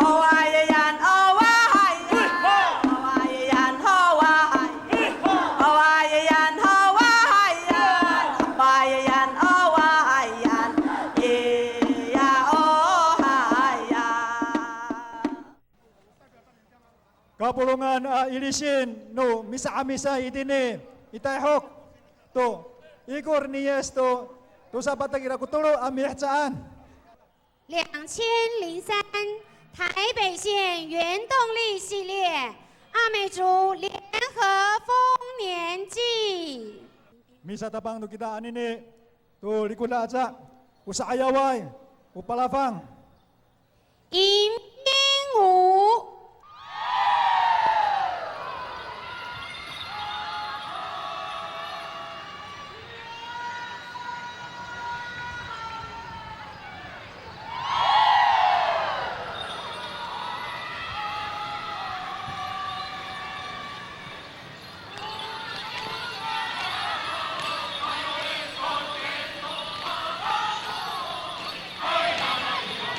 Hawayan, Hawayan, Hawayan, Hawayan, Hawayan, Hawayan, Hawayan, Hawayan, yeah, oh, hayan. Kapulungan ilisin no misa-misa itini itayhok to ikor niyes to sa batagira kutulo amihtsaan. 2003台北县原动力系列阿美族联合丰年祭。 Misa tapang no kita anini to likula aja usayaway upalafang 迎宾舞。 Hãy subscribe cho kênh Ghiền Mì Gõ để không bỏ lỡ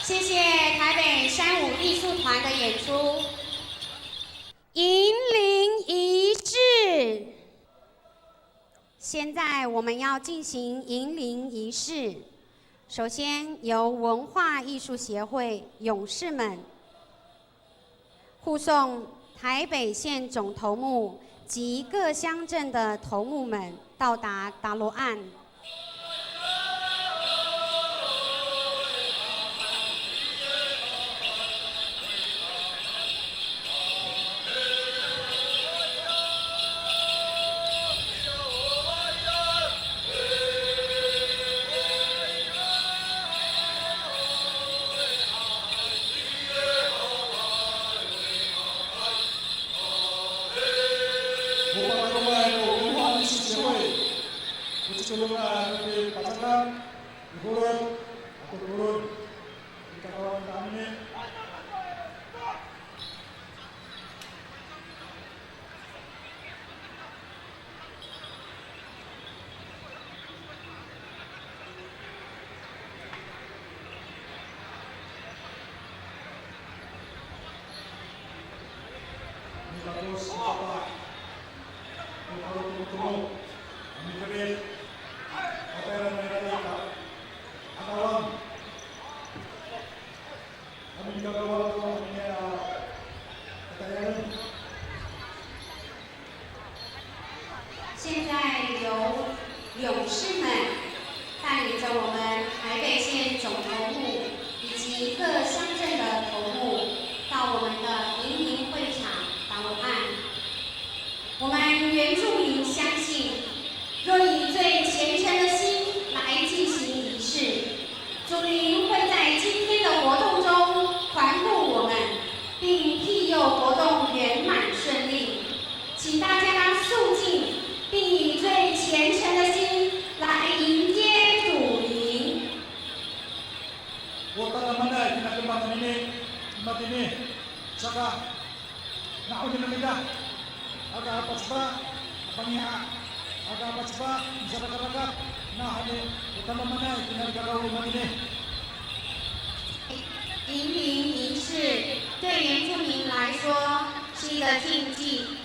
谢谢台北山舞艺术团的演出。迎灵仪式，现在我们要进行迎灵仪式。首先由文化艺术协会勇士们护送台北县总头目及各乡镇的头目们到达达罗岸。Tulungan di pasangan, turun, aku turun, kita kawan kami. Kita terus apa? Kita turun, kami beri. Operan mereka agawang kami gagawa ko niya katayan. 现在由勇士们带领着我们台北县总头目以及各乡镇的头目到我们的迎灵会场达罗岸。我们原住民相信，若以最虔诚的心来进行仪式，主灵会在今天的活动中环顾我们，并庇佑活动圆满顺利。请大家肃静，并以最虔诚的心来迎接主灵。Huwag ka naman ay pinagkamanan ini, saka nakunin na nila, aga-apas ba, pangiha, aga-apas ba, sa rakat-rakat, nahali, ito naman ay pinagkakaroon ini. 迎灵仪式对原住民来说是一个禁忌。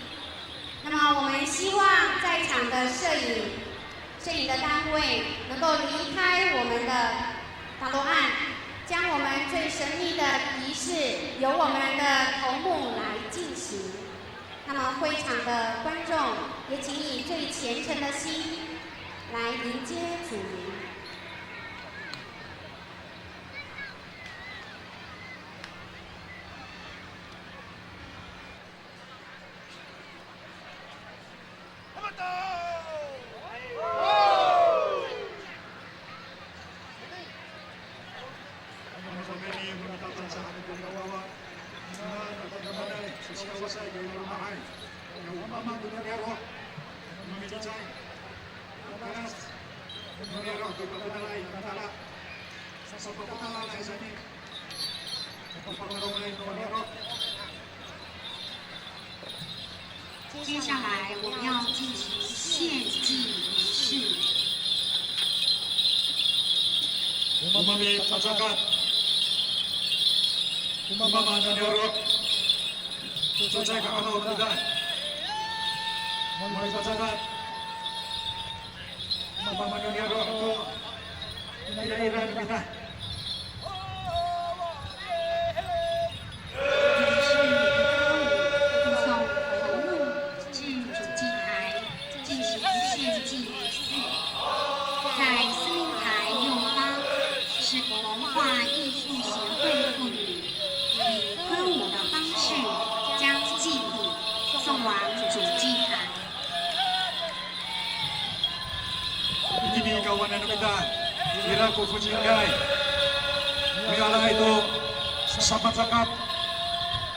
那么，我们希望在场的摄影的单位能够离开我们的达罗岸，将我们最神秘的仪式由我们的头目来进行。那么，会场的观众也请以最虔诚的心来迎接主灵。 接下来我们要进行献祭仪式。Umami pasakat, umama nanyorok, selesai kakao kita, umami pasakat, umama nanyorok, inairan kita. ini kawanan kita, kira ko fujingay. Megala itu sapat sakat,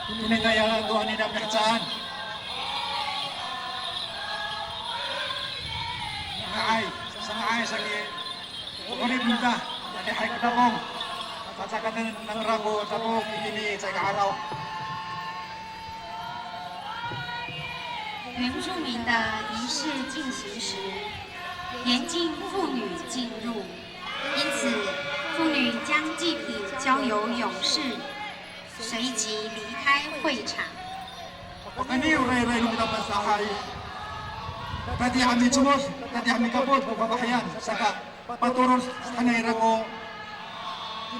ini kayalan doa ni dapat caan. Sangai sakit. Pokoknya minta, ada hai ketabong. Sakat ng rago, tabong ini saya kehalau. 原住民的仪式进行时，严禁妇女进入，因此妇女将祭品交由有勇士随即离开会场。 وكني وريري لو دابا صحاي tadi kami cumos tadi kami kabut babahayan saka paturos kanaira ko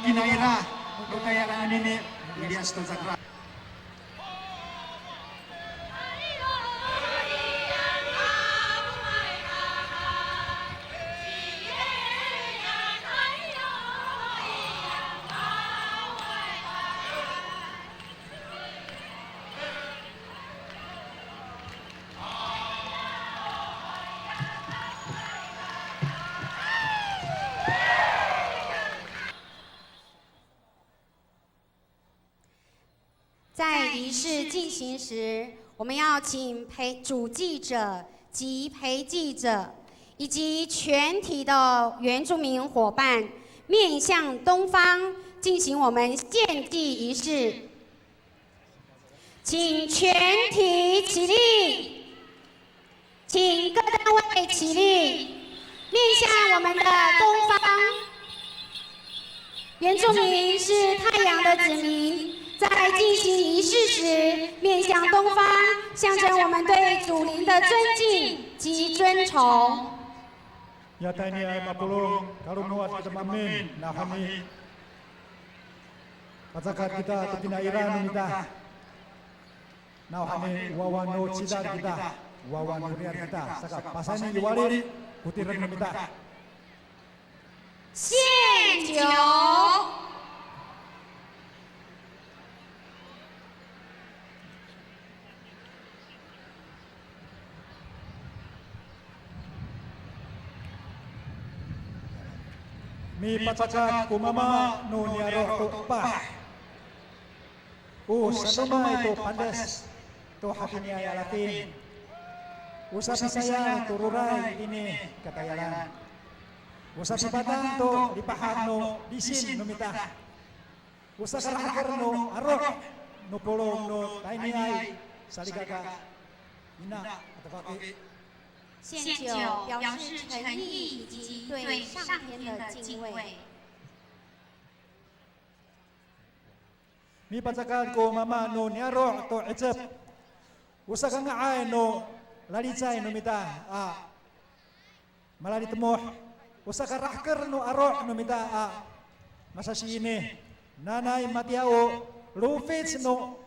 kinaira no kaya lang nini Elias Tazakra.在仪式进行时，我们要请主祭者及陪祭者以及全体的原住民伙伴面向东方进行我们献祭仪式。请全体起立，请各单位起立，面向我们的东方。原住民是太阳的子民。 在进行仪式时，面向东方，象征我们对祖灵的尊敬及尊崇。Nyata ini ay mapulong karunungan kita mamin na kami pasakat kita at pinairan kita na kami wawan no cidar kita wawan uriar kita saka pasani iwari kutiran kita. 献酒。 Mi pasakat kumama no niaro to pa. Sanuma ito pandas to hakinya yalatin. Usapi saya tururay ini katayalan. Usapi batang to lipahan no disin numita. Usakar no arok no polong no tainiyay saligaka ina atapaki. 献酒表示诚意以及对上天的敬畏。 Mi pasakan ko mama no niaro to itsep. Usa ka nga ay no lalisay no mita malali temoh. Usa ka raker no aro no mita masasini. Nanay matiao lufits no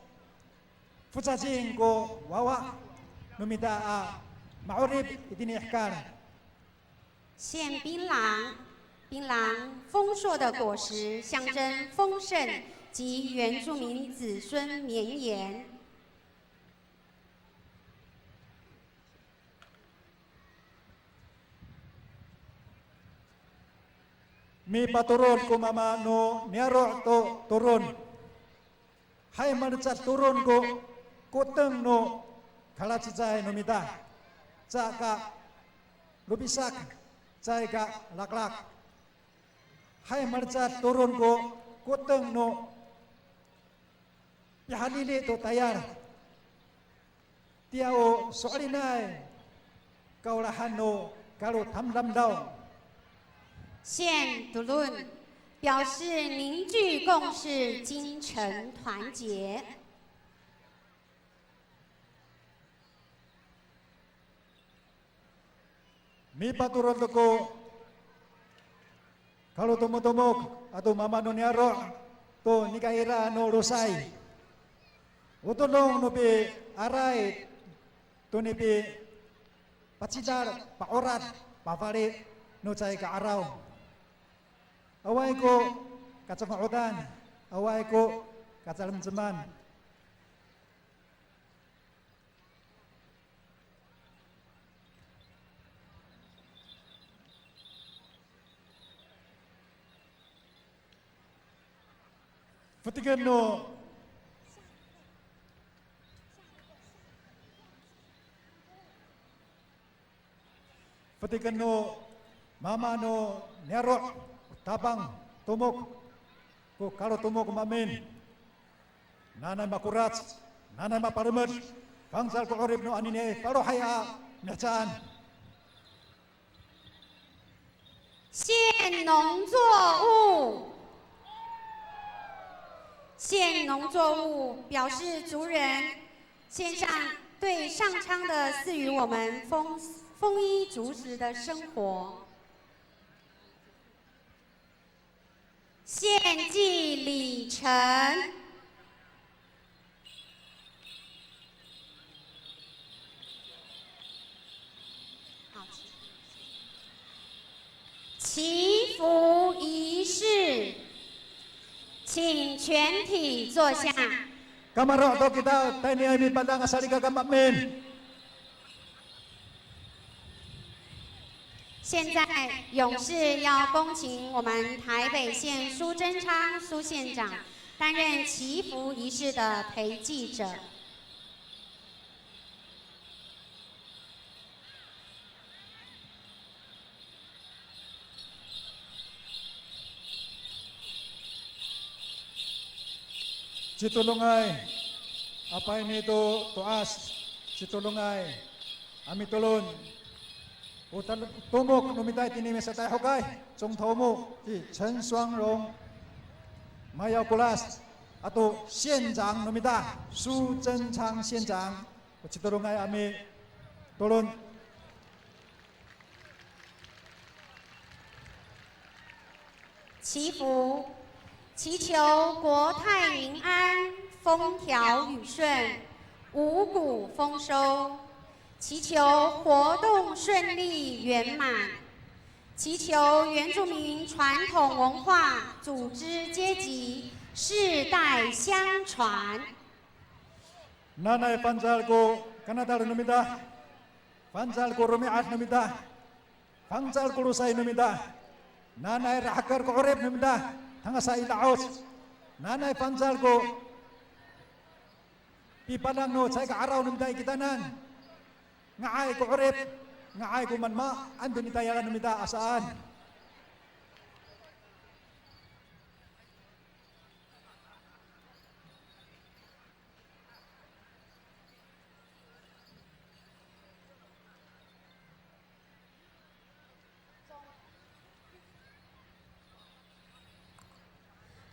futsajing ko wawa no mita maurib itinihkan. 献槟榔，槟榔丰硕的果实象征丰盛。 及原住民子孙绵延。Mi paturon ko mama no niaro to turun. Hay mancat turun ko kuteng no kalatsay no mita. Tsaka lubisak tsay ka laklak. Hay mancat turun ko kuteng no Yahanili to tayar. Tiao soalinay kaulahan no kalu tamdam daw. 献独论表示凝聚共识、精诚团结。 Mi paturol ko kalu tumutumuok atau mama no niaro to nikaira no rusay. Utulong no pi aray to ni pi patsidar paorat pafari no chay ka araw. Away ko katsangodan, away ko katsalamsaman. Fatigan no Fatigan no mama no niaro tabang tumok ko karo tumok mamin nanay makurat nanay maparumat kangsal ko orib no anine karo haya nyacaan 献农作物。县农作物，表示族人献上对上苍的赐予我们丰衣足食的生活。献祭礼成。祈福仪式，请全体坐下。Kamaro to kita tayo niya may padang asali ka kamamin. 现在，勇士要恭请我们台北县苏贞昌苏县长担任祈福仪式的陪祭者。Situlungay, apa ini to tuas, situlungay, ami tulun. Utan tumok numitay tinimi sa tayo kay, Chong Tomo, Chen Shuangrong, Mayaw Kulas, ato 县长 numita, Su Zhenchang 县长, situlungay ami tulun. 祈福，祈求国泰民安、风调雨顺、五谷丰收；祈求活动顺利圆满；祈求原住民传统文化、组织阶级世代相传。Nanay Panjal ko Kanadar numita, Panjal ko Rumiat numita, Panjal ko Lusay numita, Nanay Rahakar ko Oreb numita, hanga sa ilaos, Nanay Panjal ko Pipalang no sa araw numita ikitanan, Ngaay ko Oreb, Ngaay ko manma, ando ni tayaran numita asaan.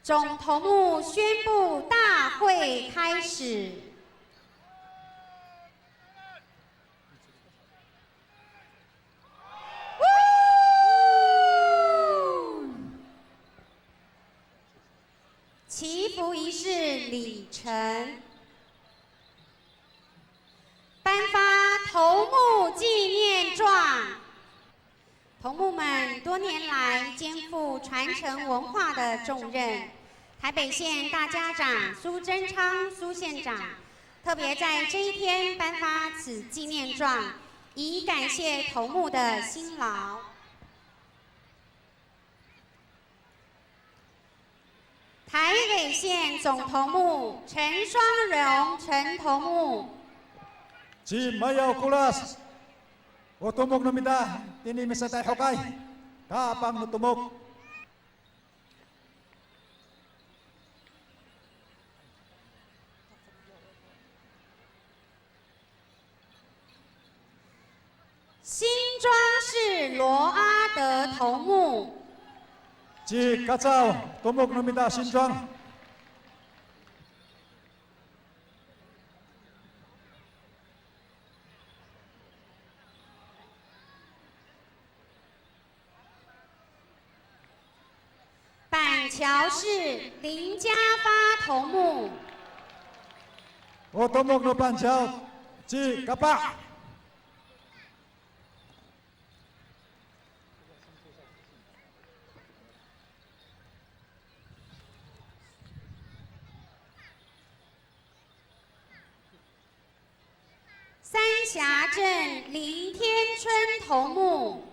总头目宣布大会开始。祈福仪式礼成，颁发头目纪念状。头目们多年来肩负传承文化的重任，台北县大家长苏贞昌苏县长特别在这一天颁发此纪念状，以感谢头目的辛劳。台北县总头目陈双荣陈头目， Si Mayaw Kulas, Utumog numita, tinimi sa tayo kay, Kapang nutumog. 新庄市罗阿德头目， Si Katsaw, tumog numita Sinjuang. 板桥市林家发头目， Utumog no Panjaw, Si Kapa. 三峡镇林天春头目，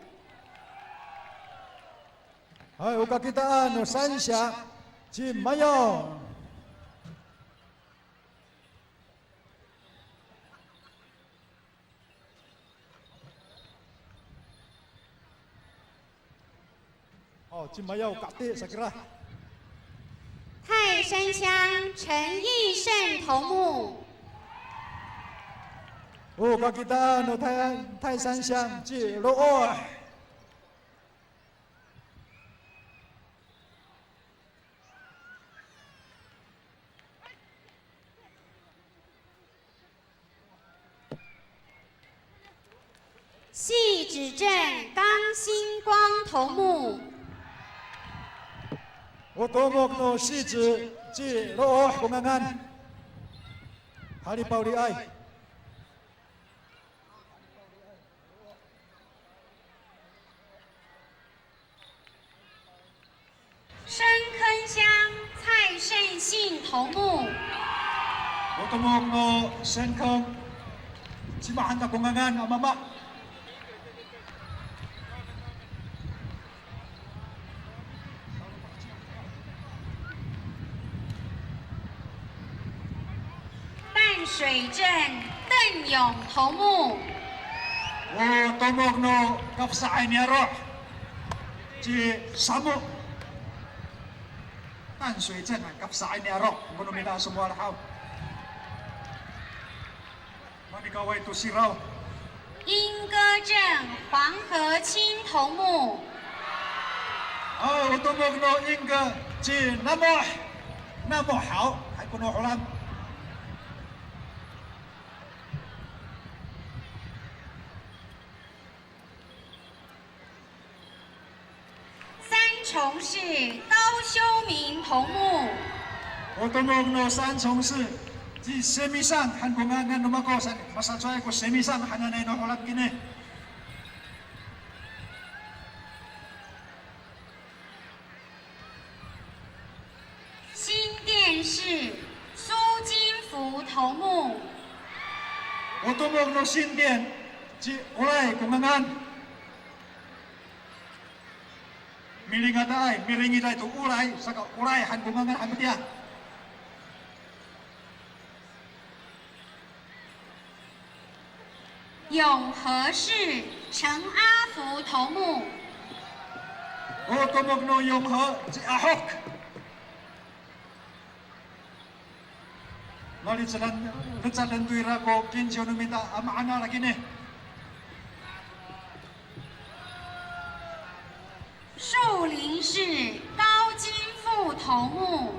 Ay, ukakitaan no Sansya, Si Mayaw. Si Mayaw kati sa kira. 泰山乡陈义胜头目， Ukakitaan no Thai Sansyang, Si Loo. 指镇刚星光头目， Utumok no si Ji Looh Kungangan. Halipaw di ay. 深坑乡蔡胜信头目， Utumok no Senkong Simahan na Kungangan Amama. 淡水镇邓勇头目， Utumok no Kapsaay ni Aro. Ji Samu. 淡水镇啊，Kapsaay ni Aro. Kuno mina semua lahaw. Manikaw ito siraw. 莺歌镇黄河清头目， Utumok no Inga Ji Namo hao. Ay kuno ulam. 三重市高修明头目， Utumok no Sanchong si Ji Semisan han Kungangan numako sa masatsoy ko Semisan hananay no ulam kini. 新店市苏金福头目， Utumok no Sindian Ji Ulay Kungangan. Milingat ay, miringi na ito ulay, saka ulay han Kungangan han dia. 永和市陈阿福头目， Utumok no Yongho Ji Ahok. Ngali jalan tuira ko kinjo numita amaana lagi ni. 树林市高金富头目，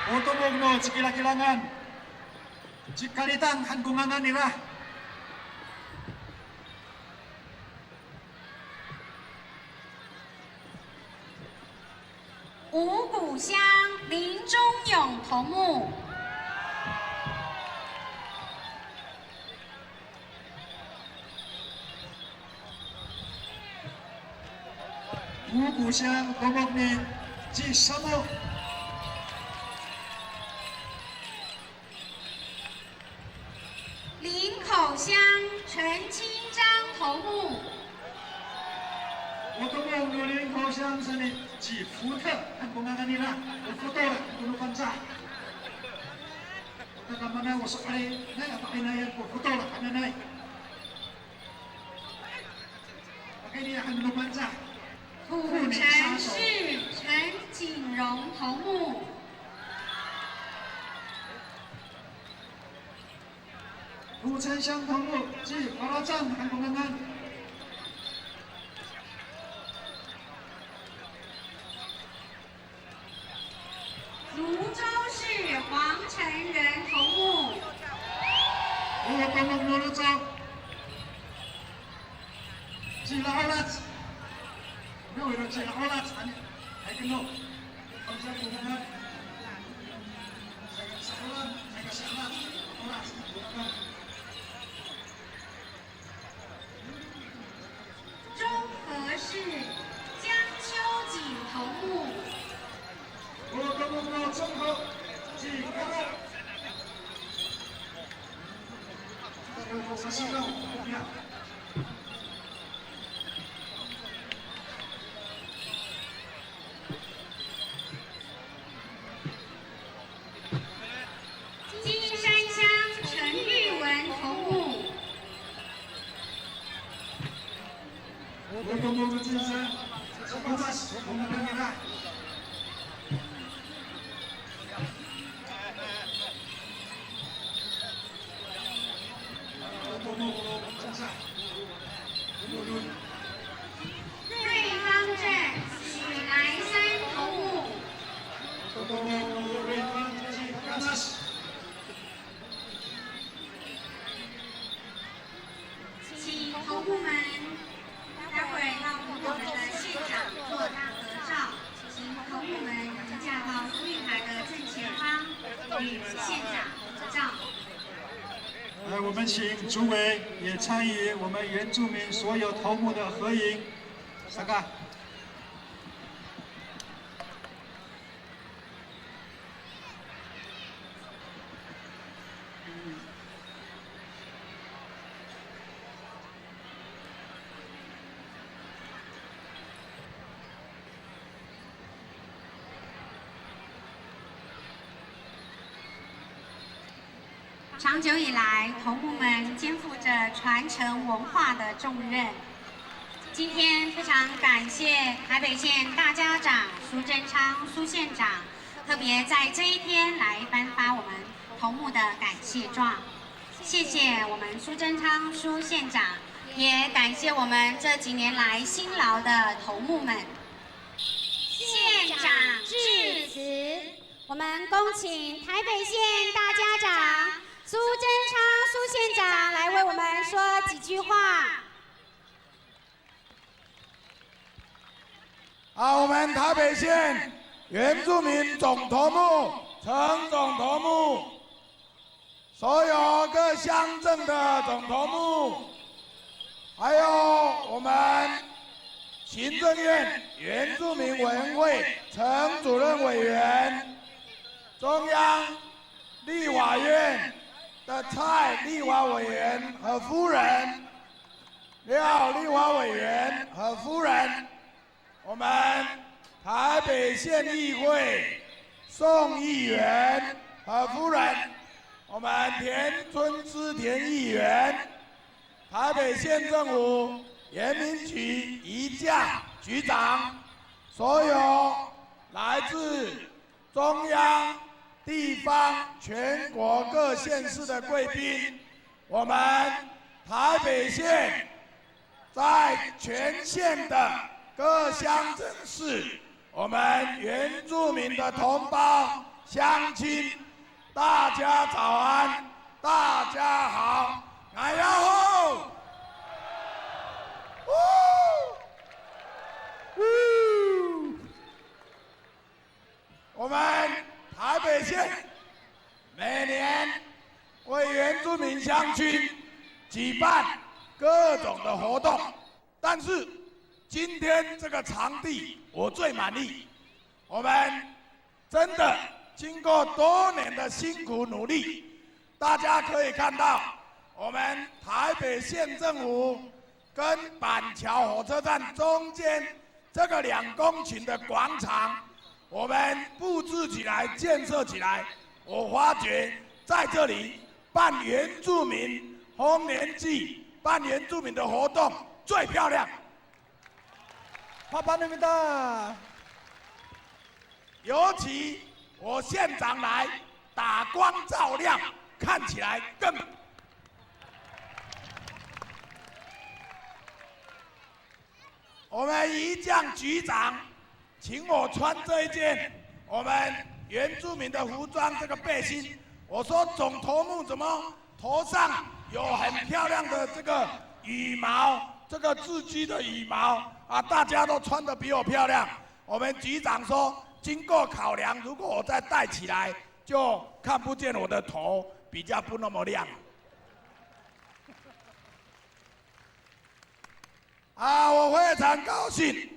Utumok no Ji Kilakilangan. Ji Kalitang han Kungangan nila. 五股乡林中勇头目， Ugu siya tumok ni Ji Samu. 林口乡陈清章头目， Utumok no Lingko siyang sa ni Ji Futa han Kungangan nila. Futo lang kuno pansa. Takamana wasok ay na pakinayan ko futo lang kananay. Pakay niya han kuno pansa. 府城市陈景荣头目， Buchan siyang tomo Ji Parajang han Kungangan. 泸州市黄成仁头目， Utumok no Luzon. Ji Laolat. No, ito Ji Laolat. Ay kino. Ang siya Kungangan. Sa ulan, ay kasalat. Oras, Kungangan. 中和市江秋瑾头目， Utumok no Chongho Ji Karo. Sa silaw, ya. 金山乡陈玉文头目， Utumok no Jinsan sa bukas Kungangan nila. Utumok no Jinsan. 与县长合照。我们请诸位也参与我们原住民所有头目的合影。萨嘎。长久以来，头目们肩负着传承文化的重任。今天非常感谢台北县大家长苏贞昌苏县长，特别在这一天来颁发我们头目的感谢状。谢谢我们苏贞昌苏县长，也感谢我们这几年来辛劳的头目们。县长致辞，我们恭请台北县大家长苏贞昌苏县长来为我们说几句话。我们台北县原住民总头目、陈总头目，所有各乡镇的总头目，还有我们行政院原住民委员会陈主任委员，中央立法院的蔡立法委员和夫人，廖立法委员和夫人，我们台北县议会宋议员和夫人，我们田村之田议员，台北县政府原民局移将局长，所有来自中央、地方、全国各县市的贵宾，我们台北县在全县的各乡镇市，我们原住民的同胞乡亲，大家早安，大家好，哎呀吼！我们台北县每年为原住民乡亲举办各种的活动，但是今天这个场地我最满意。我们真的经过多年的辛苦努力，大家可以看到，我们台北县政府跟板桥火车站中间这个2公顷的广场，我们布置起来、建设起来，我发觉在这里办原住民丰年祭、办原住民的活动最漂亮。파파입니다。尤其我县长来打光照亮，看起来更。我们移将局长请我穿这一件我们原住民的服装，这个背心。我说总头目怎么头上有很漂亮的这个羽毛，这个雉鸡的羽毛啊，大家都穿得比我漂亮。我们局长说，经过考量，如果我再戴起来，就看不见我的头，比较不那么亮。我非常高兴，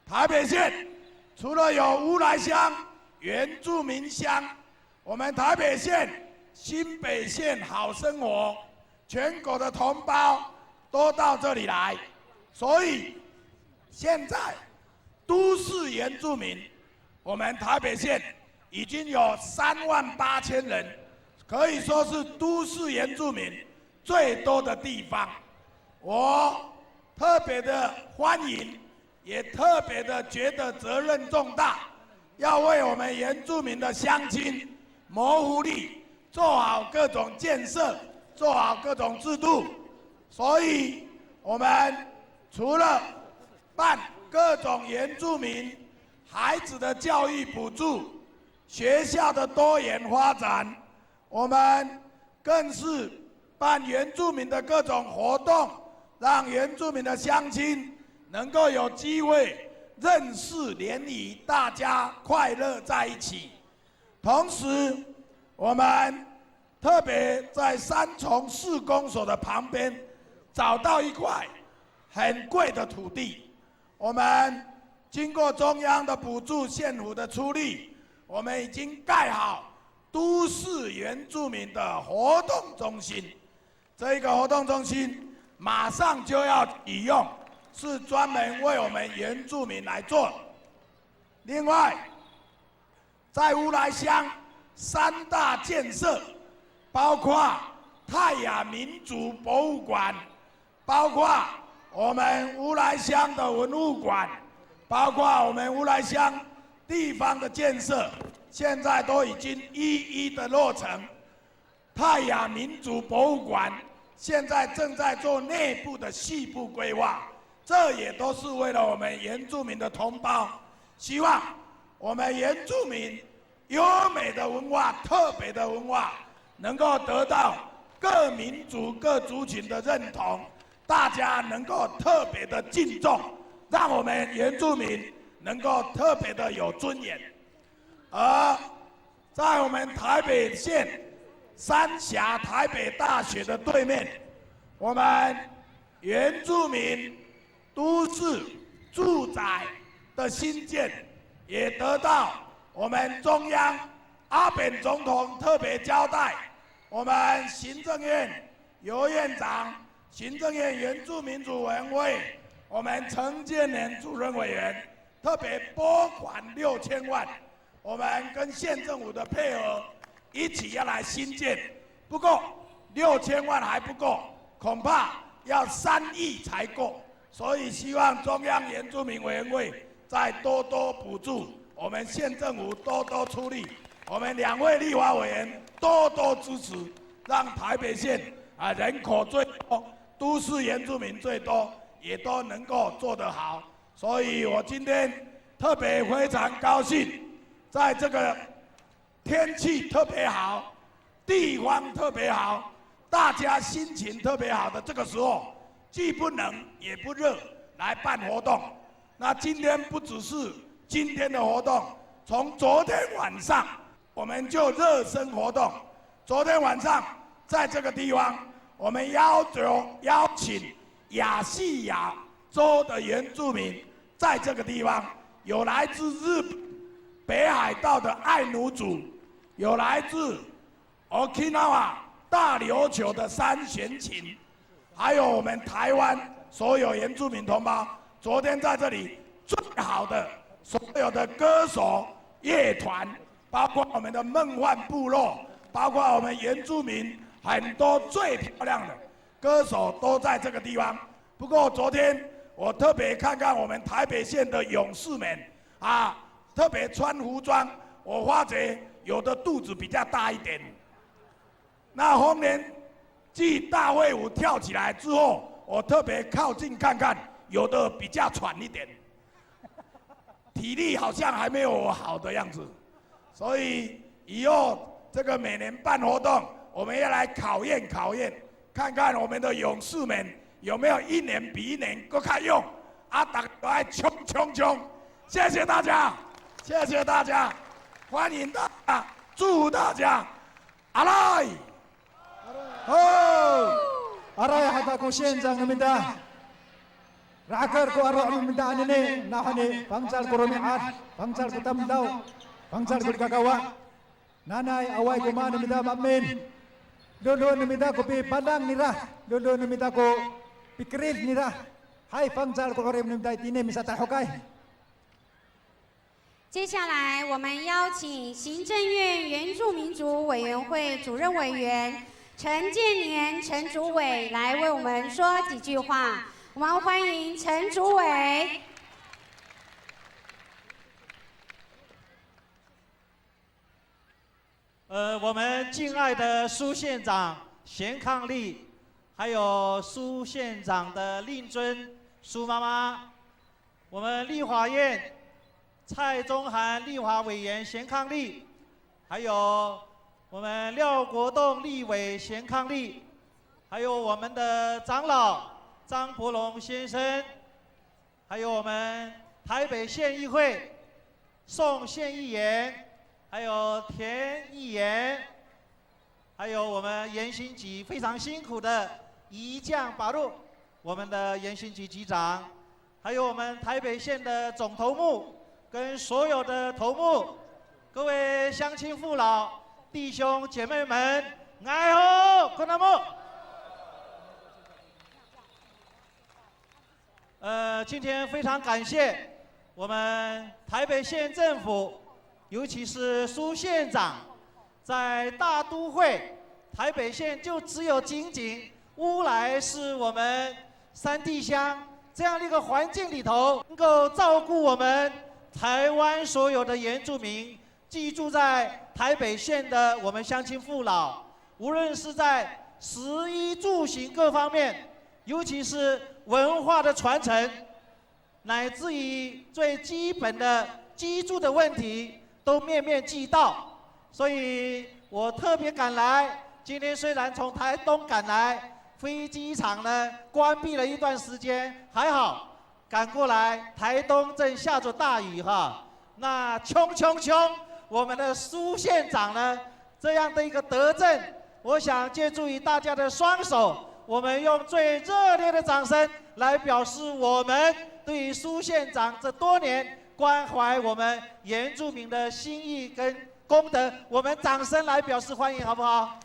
台北县除了有乌来乡、原住民乡，我们台北县、新北县好生活，全国的同胞都到这里来，所以现在都市原住民，我们台北县已经有38000人，可以说是都市原住民最多的地方。我特别的欢迎，也特别的觉得责任重大，要为我们原住民的乡亲谋福利，做好各种建设，做好各种制度。所以，我们除了办各种原住民孩子的教育补助、学校的多元发展，我们更是办原住民的各种活动，让原住民的乡亲能够有机会认识联谊，大家快乐在一起。同时，我们特别在三重市公所的旁边找到一块很贵的土地，我们经过中央的补助、县府的出力，我们已经盖好都市原住民的活动中心。这个活动中心马上就要启用，是专门为我们原住民来做。另外，在乌来乡3大建设，包括泰雅民族博物馆，包括我们乌来乡的文物馆，包括我们乌来乡地方的建设，现在都已经一一的落成。泰雅民族博物馆现在正在做内部的细部规划，这也都是为了我们原住民的同胞，希望我们原住民优美的文化、特别的文化，能够得到各民族、各族群的认同，大家能够特别的敬重，让我们原住民能够特别的有尊严。而在我们台北县三峡台北大学的对面，我们原住民都市住宅的新建，也得到我们中央阿扁总统特别交代，我们行政院尤院长、行政院原住民族委员会，我们陈建年主任委员特别拨款6000万，我们跟县政府的配合，一起要来新建。不过6000万还不够，恐怕要3亿才够，所以希望中央原住民委员会再多多补助。我们县政府多多出力，我们2位立法委员多多支持，让台北县人口最多、都市原住民最多，也都能够做得好。所以我今天特别非常高兴，在这个天气特别好、地方特别好、大家心情特别好的这个时候，既不冷也不热，来办活动。那今天不只是今天的活动，从昨天晚上我们就热身活动。昨天晚上在这个地方，我们邀请亚细亚州的原住民，在这个地方有来自日本北海道的爱奴族，有来自 Okinawa 大琉球的三弦琴，还有我们台湾所有原住民同胞。昨天在这里最好的所有的歌手乐团，包括我们的梦幻部落，包括我们原住民很多最漂亮的歌手都在这个地方。不过昨天我特别看看我们台北县的勇士们特别穿服装，我发觉有的肚子比较大一点。那丰年祭大会舞跳起来之后，我特别靠近看看，有的比较喘一点，体力好像还没有我好的样子。所以以后这个每年办活动，我们要来考验，看看我们的勇士们有没有一年比一年更加勇，大家都爱冲！谢谢大家，谢谢大家，欢迎大家，祝福大家，阿来！ aray hata ko siyensang namita. Rakar ko aro namita anine nahani pangsal ko rumiat, pangsal ko tamdaw, pangsal ko kagawa. Nanay away ko man namita mamin. Dolo namita ko pi padang nira, dolo namita ko pikril nira. Hai pangsal ko orim namita itine misata hokay. 接下来，我们邀请行政院原住民族委员会主任委员陈建年陈主委来为我们说几句话。我们欢迎陈主委。我们敬爱的苏县长贤伉俪，还有苏县长的令尊苏妈妈，我们立法院蔡宗涵立法委员贤伉俪，还有我们廖国栋立委贤伉俪，还有我们的长老张伯龙先生，还有我们台北县议会宋县议员，还有田议员，还有我们延兴局非常辛苦的一将八路，我们的延兴局局长，还有我们台北县的总头目跟所有的头目，各位乡亲父老、弟兄姐妹们，爱好困难木。今天非常感谢我们台北县政府，尤其是苏县长，在大都会台北县就只有仅乌来是我们山地乡这样的一个环境里头，能够照顾我们台湾所有的原住民居住在台北县的我们乡亲父老，无论是在食衣住行各方面，尤其是文化的传承，乃至于最基本的居住的问题，都面面俱到。所以我特别赶来，今天虽然从台东赶来，飞机场呢关闭了一段时间，还好赶过来，台东正下着大雨哈。那冲，我们的苏县长呢这样的一个德政，我想借助于大家的双手，我们用最热烈的掌声来表示我们对于苏县长这多年关怀我们原住民的心意跟功德，我们掌声来表示欢迎，好不好？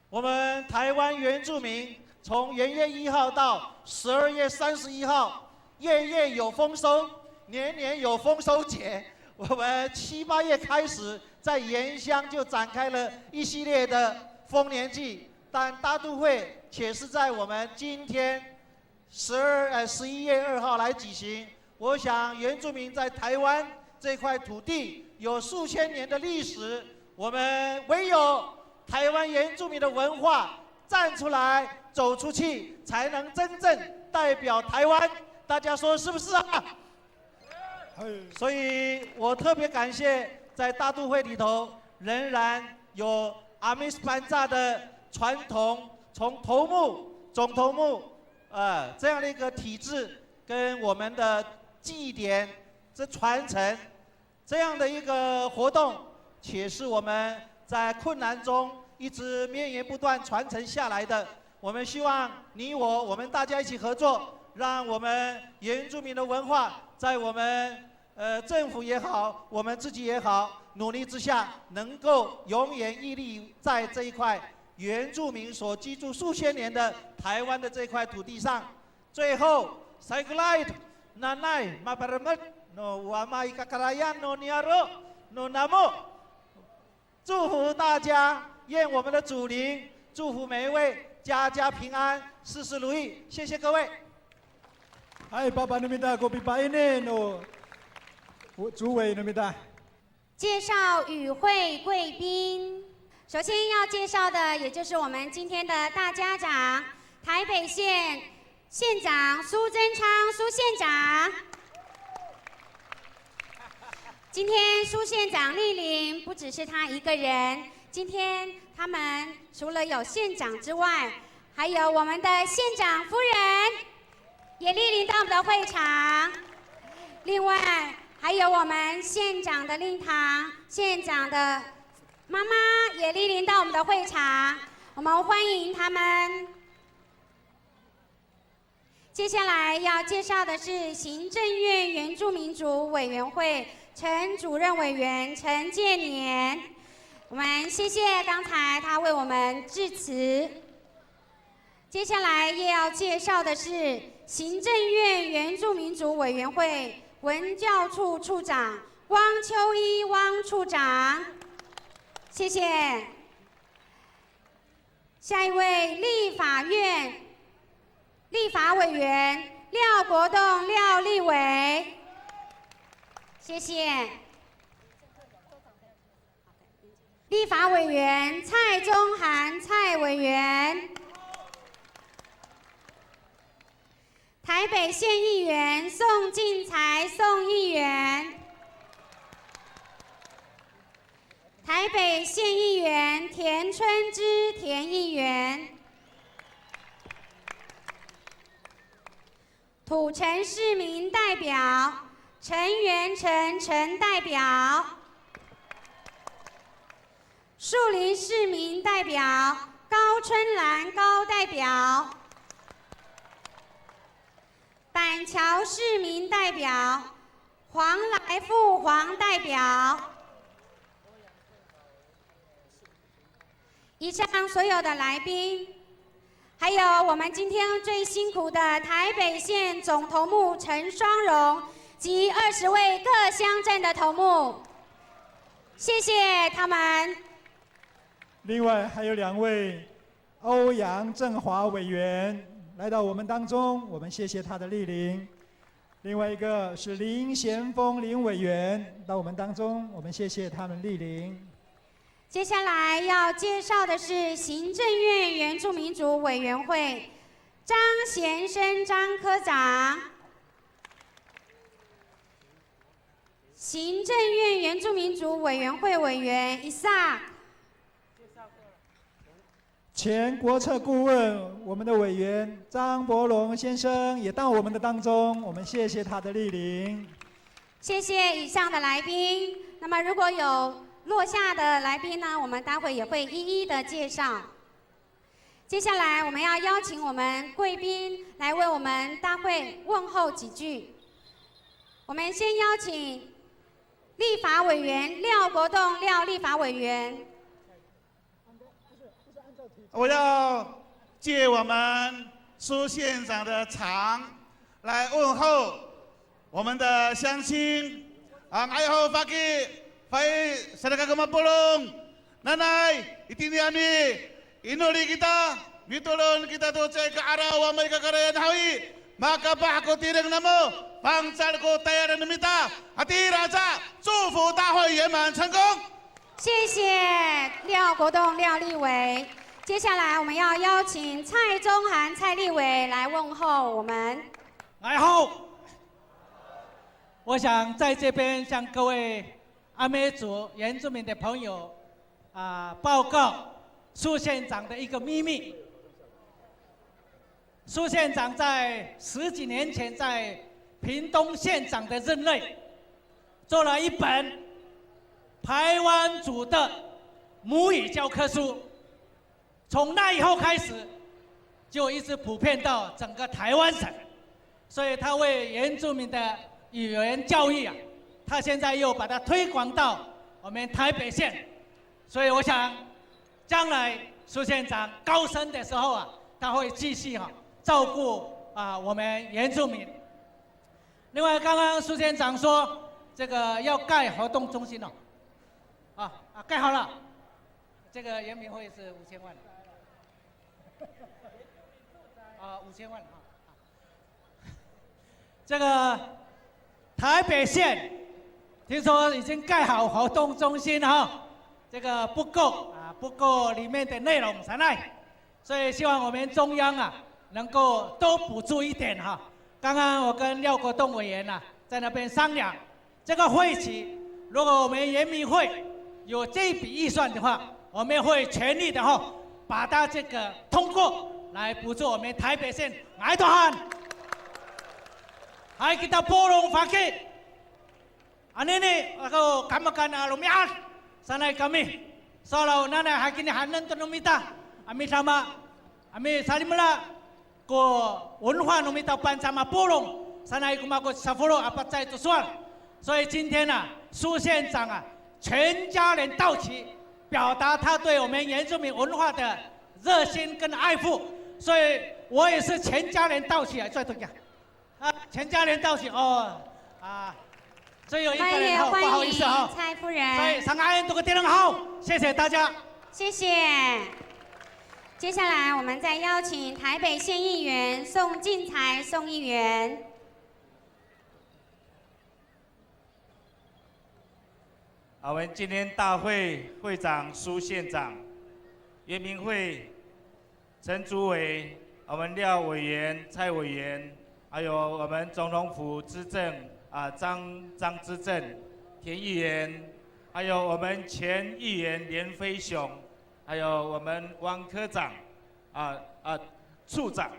我们台湾原住民从元月1号到12月31号，月月有丰收，年年有丰收节。我们7、8月开始，在原乡就展开了一系列的丰年祭，但大都会且是在我们今天11月2号来举行。我想原住民在台湾这块土地有数千年的历史，我们唯有台湾原住民的文化站出来走出去，才能真正代表台湾。大家说是不是啊？所以我特别感谢在大都会里头仍然有阿米斯班扎的传统，从头目、总头目这样的一个体制，跟我们的祭典这传承这样的一个活动，且是我们在困难中一直绵延不断传承下来的。我们希望你我们大家一起合作，让我们原住民的文化在我们政府也好，我们自己也好，努力之下，能够永远屹立在这一块原住民所居住数千年的台湾的这块土地上。最后 Saigulait Nanai Maparamat No Wamai Kakarayan No Niaro No Namo， 祝福大家，愿我们的祖灵祝福每一位家家平安，事事如意。谢谢各位。Hai Bapa Numida Kopi Paine no 主委Numida。介绍与会贵宾，首先要介绍的也就是我们今天的大家长，台北县县长苏贞昌苏县长。今天苏县长莅临，不只是他一个人，今天他们除了有县长之外，还有我们的县长夫人也莅临到我们的会场，另外还有我们县长的令堂，县长的妈妈也莅临到我们的会场，我们欢迎他们。接下来要介绍的是行政院原住民族委员会陈主任委员陈建年，我们谢谢刚才他为我们致辞。接下来也要介绍的是行政院原住民族委员会文教处处长汪秋一汪处长，谢谢。下一位立法院立法委员廖国栋廖立委，谢谢。立法委员蔡宗涵蔡委员，台北县议员宋进财宋议员，台北县议员田春枝田议员，土城市民代表陈元成陈代表，树林市民代表高春兰高代表，板桥市民代表黄来富黄代表。以上所有的来宾，还有我们今天最辛苦的台北县总头目陈双荣及20位各乡镇的头目，谢谢他们。另外还有2位欧阳振华委员来到我们当中，我们谢谢他的莅临。另外一个是林贤峰林委员到我们当中，我们谢谢他们莅临。接下来要介绍的是行政院原住民族委员会张贤生张科长，行政院原住民族委员会委员伊萨，前国策顾问我们的委员张伯龙先生也到我们的当中，我们谢谢他的莅临。谢谢以上的来宾。那么如果有落下的来宾呢，我们待会也会一一的介绍。接下来我们要邀请我们贵宾来为我们大会问候几句。我们先邀请立法委员廖国栋廖立法委员。我要借我们苏县长的场来问候我们的乡亲ang ayaw Fai sadaka kamapulong nanay itiniani inuli kita mitulon kita to sa kaaraw may kakarayan hawi makapah ko tirang namo pangsal ko tayaran namita hatira sa 祝福大会圆满成功。谢谢廖国栋廖立委。接下来我们要邀请蔡宗涵蔡立委来问候我们。来后，我想在这边向各位阿美族原住民的朋友报告苏县长的一个秘密。苏县长在10几年前在屏东县长的任内，做了一本排湾族的母语教科书，从那以后开始，就一直普遍到整个台湾省，所以他为原住民的语言教育他现在又把它推广到我们台北县，所以我想，将来苏县长高升的时候他会继续照顾我们原住民。另外，刚刚苏县长说这个要盖活动中心盖好了，这个原民会是5000万，5000万这个台北县。听说已经盖好活动中心这个不够里面的内容所以希望我们中央能够多补助一点刚刚我跟廖国栋委员在那边商量，这个会期如果我们原民会有这笔预算的话，我们会全力的把它这个通过来补助我们台北县爱多汉，还给它包容发给。Ini ako kamakan lumias sanay kami. Solo nanay hakin hanan to numita. Ami sama ami salimla ko 文化 numita pan sama pulong sanay kumako sa fulo apat sa ito sual. 所以今天苏县长全家人到齐，表达他对我们原住民文化的热心跟爱护。所以我也是全家人到齐在这里全家人到齐所以有一个人不好意思蔡夫人。所以上岸多个电好，谢谢大家。谢谢。接下来我们再邀请台北县议员宋进才宋议员。我们今天大会会长苏县长、原民会陈主委、我们廖委员、蔡委员，还有我们总统府资政。张之正、田议员，还有我们前议员连飞雄，还有我们汪科长，处长，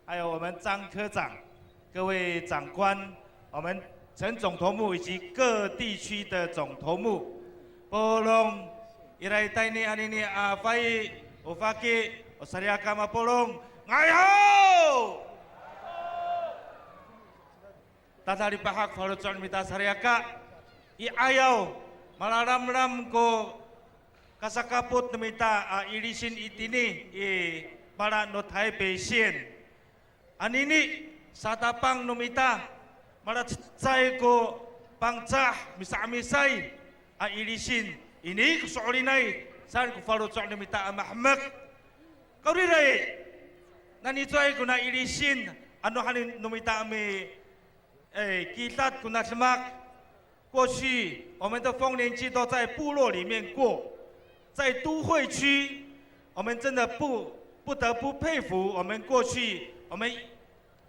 还有我们张科长，各位长官，我们陈总头目以及各地区的总头目，波隆伊来带你阿尼阿发伊，我发给我萨利亚干嘛波隆，哎吼！Tata dipahak falu tuan mita sariaka, I ayaw malaram ko kasakapot na mita ilisin itini para no Taipei县，anini sa tapang numita maratsay ko pangcah misamisay ilisin ini kusulinay saan ko falu tuan mita mahmak kauriray nanitoy ko na ilisin ano hanin numita ami。kita kuna semak， 过去我们的丰年祭都在部落里面过，在都会区，我们真的不得不佩服我们过去我们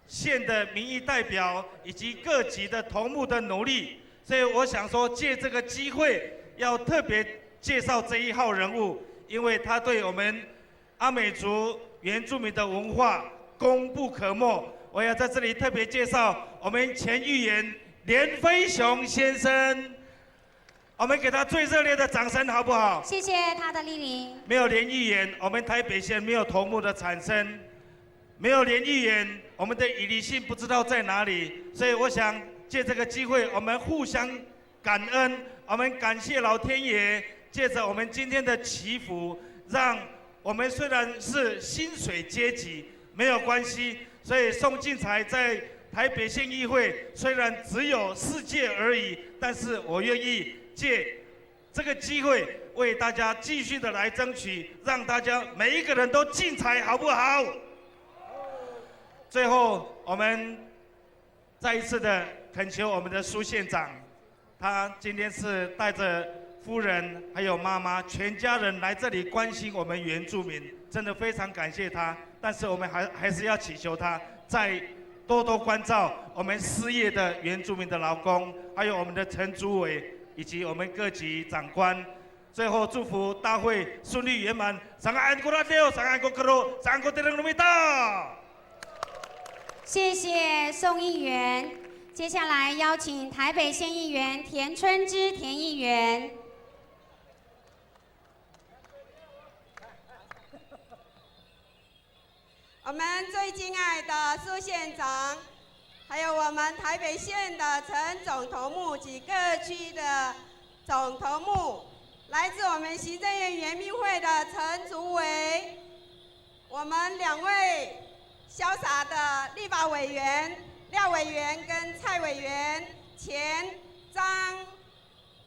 县的民意代表以及各级的头目的努力，所以我想说借这个机会要特别介绍这一号人物，因为他对我们阿美族原住民的文化功不可没。我要在这里特别介绍我们前议员连飞雄先生，我们给他最热烈的掌声，好不好？谢谢他的莅临。没有连议员，我们台北县没有头目的产生；没有连议员，我们的以离性不知道在哪里。所以我想借这个机会，我们互相感恩，我们感谢老天爷，借着我们今天的祈福，让我们虽然是薪水阶级，没有关系。所以宋进财在台北县议会虽然只有4届而已，但是我愿意借这个机会为大家继续的来争取，让大家每一个人都进财，好不好？最后，我们再一次的恳求我们的苏县长，他今天是带着夫人还有妈妈全家人来这里关心我们原住民，真的非常感谢他。但是我们还是要祈求他再多多关照我们失业的原住民的劳工，还有我们的陈主委以及我们各级长官。最后祝福大会顺利圆满。谢谢宋议员。接下来邀请台北县议员田春之田议员。我们最敬爱的苏县长，还有我们台北县的陈总头目及各区的总头目，来自我们行政院原民会的陈竹伟，我们2位潇洒的立法委员廖委员跟蔡委员，前张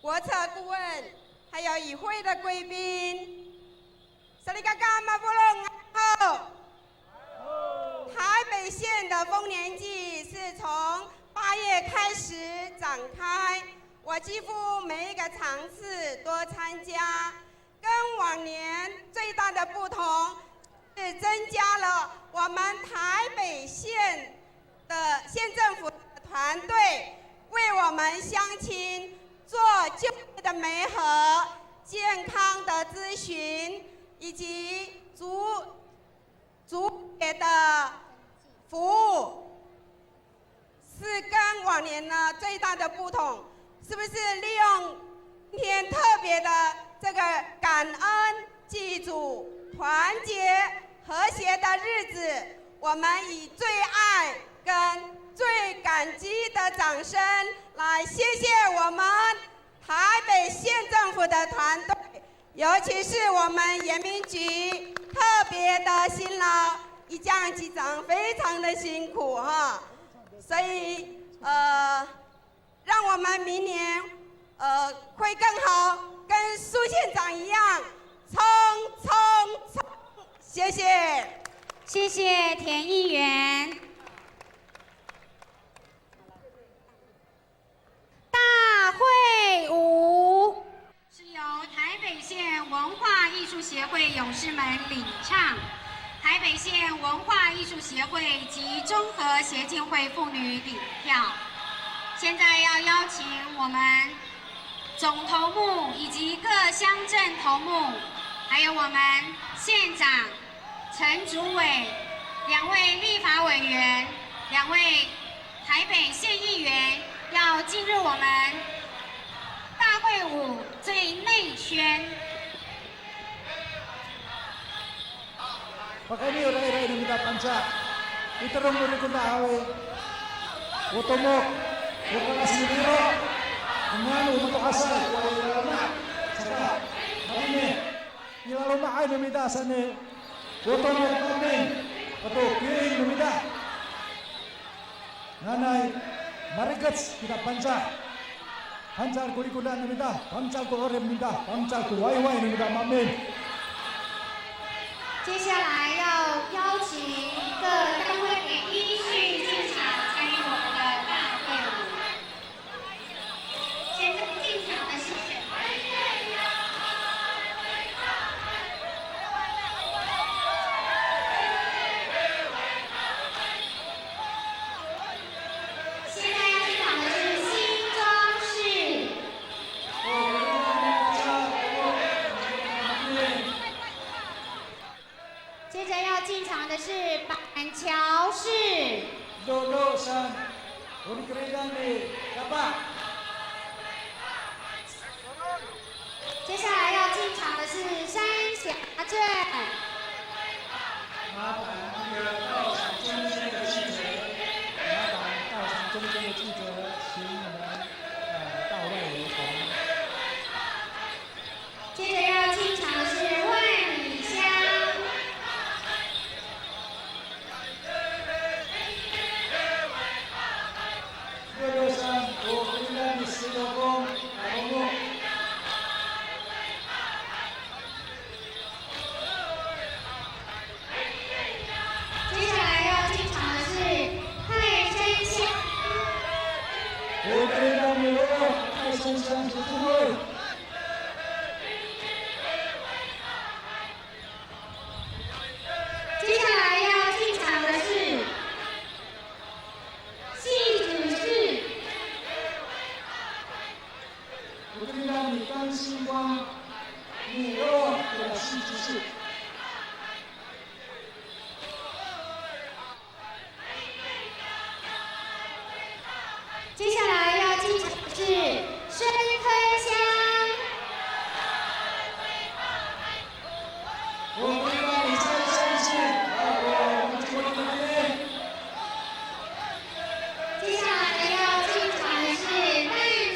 国策顾问，还有与会的贵宾，萨利嘎嘎马布隆好。台北县的丰年祭是从8月开始展开，我几乎每一个场次都参加。跟往年最大的不同是增加了我们台北县的县政府团队为我们乡亲做就业的媒合、健康的咨询以及足业的服务，是跟往年呢最大的不同，是不是利用今天特别的这个感恩、祭祖、团结、和谐的日子，我们以最爱跟最感激的掌声来谢谢我们台北县政府的团队，尤其是我们原民局特别的辛劳，一将机长非常的辛苦哈，所以让我们明年会更好，跟苏县长一样冲！谢谢，谢谢田议员。大会舞是由台北县文化艺术协会勇士们领唱，台北县文化艺术协会及综合协进会妇女领跳。现在要邀请我们总头目以及各乡镇头目，还有我们县长陈竹伟2位立法委员、2位台北县议员要进我们大会舞最内宣。Pakani uray-uray numita panca. Itarong mo rin kung naawe. Utomok. Ukalas ni Biro. Umano, umatukasay. Uwalama. Saka. Marine. Ilalumay numita sa ni. Utomok kami. Pato, kiring numita. Nanay. Marigats kita panca. Pancal kulikula numita. Pancal kuorem numita. Pancal kuwaiwai numita mamin. 接下来要邀请各单位依序进场参与我们的大会舞。现在进场的是现在要进场的是新庄市。 接着要进场的是板桥市。Lulusan. Unikredan ni Kapa. 接下来要进场的是三峡镇。麻烦那个到场中间的记者，麻烦到场中间的记者，请你们到外围同。接着要进场的是万里乡。 Lulusan. Unikredan ni Silogong. Kamu. 接下来要进场的是泰山乡。 Unikredan ni Lolo. Aisan Sang Sutuhoy. 接下来要进场的是戏子市。 Unikredan ni Kang Singwang. Ni Lolo. Kaya si Jisi. 接下来要进场的是深坑乡。 Unikredan ni Sang Sang. Ako. Unikredan. 接下来要进场的是淡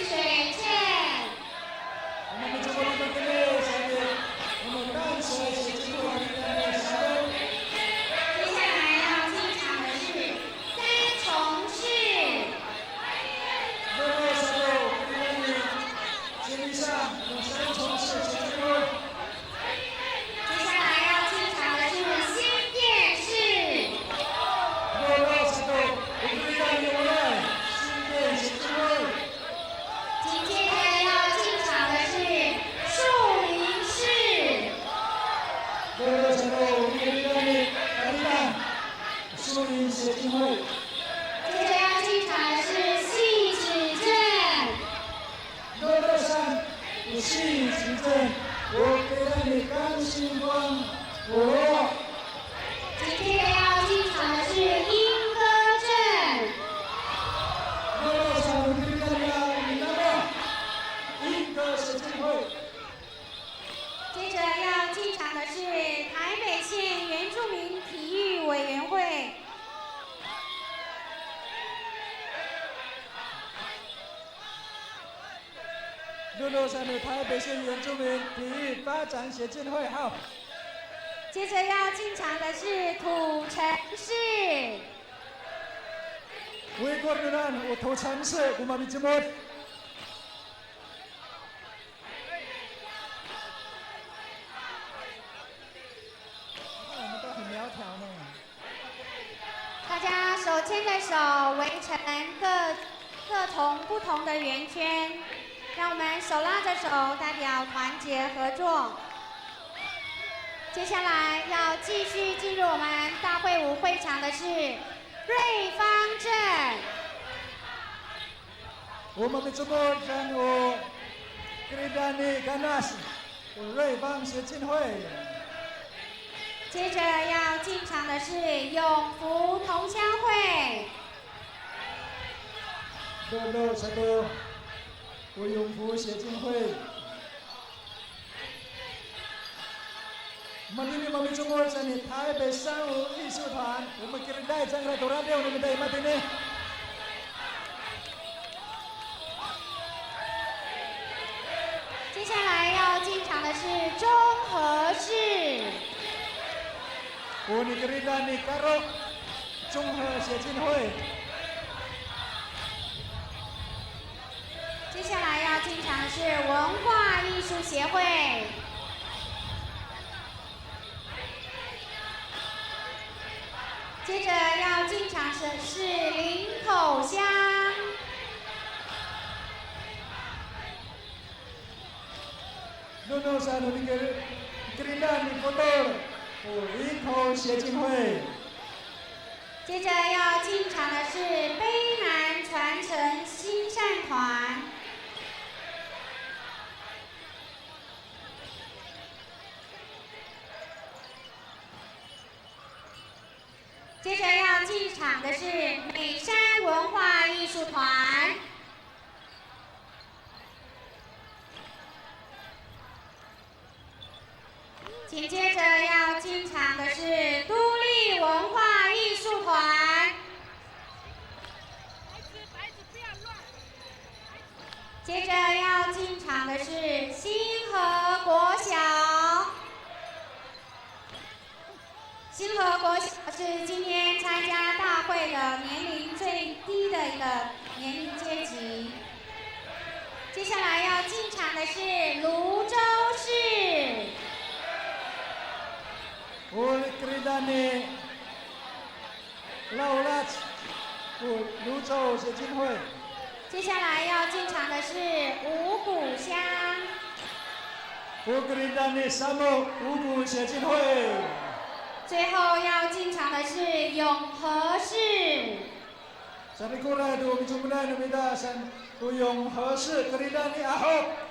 水镇。 我们中国的这个下面，我们淡水是中国的下面。 接下来要进场的是三重市。 那个时候，我们实际上有三重市前锋。接下来要进场的是新店市。 那个时候，我们有了新店前锋。 紧接着要进场的是树林市。 那个时候，我们有了树林协进会。 接着要进场的是戏子镇。 那个山有戏执政，我给了你刚星光，我。 紧接着要进场的是莺歌镇。 那个山我给了你那么一个协进会。 接着要进场的是台北县原住民体育委员会。 Lulusan的台北县原住民体育发展协进会号。 接着要进场的是土城市。 외국어는 오토참스 구마미지못. 我们都很苗条呢。大家手牵着手围成各从不同的圆圈，让我们手拉着手，代表团结合作。接下来要继续进入我们大会舞会场的是瑞芳镇。 구마미지못 dan o Kridani Ganas 瑞芳协进会。 接着要进场的是永福同乡会。 Dulu satu 吴永福协进会。Matini mami cungol sa ni Taipei Sanwu艺术团，我们给人带这个多拉掉你们的matini。接下来要进场的是中和市。我你给人带你加入综合协进会。接下来要进场的是文化艺术协会。接着要进场的是林口乡。Nuno sa ni Gerindra ni Kotor， 林口协进会。接着要进场的是卑南传承新善团。接着要进场的是美山文化艺术团。紧接着要进场的是都立文化艺术团。接着要进场的是新和国小。新和国小是今天参加大会的年龄最低的一个年龄阶级。接下来要进场的是泸州市。我Gerindra ni Laulat， 泸州协进会。接下来要进场的是五股乡。我Gerindra ni Samo 五股协进会。最后要进场的是永和市。Sa Rikura itu mencuba numida san uyong Herse Gerindra ni Ahok。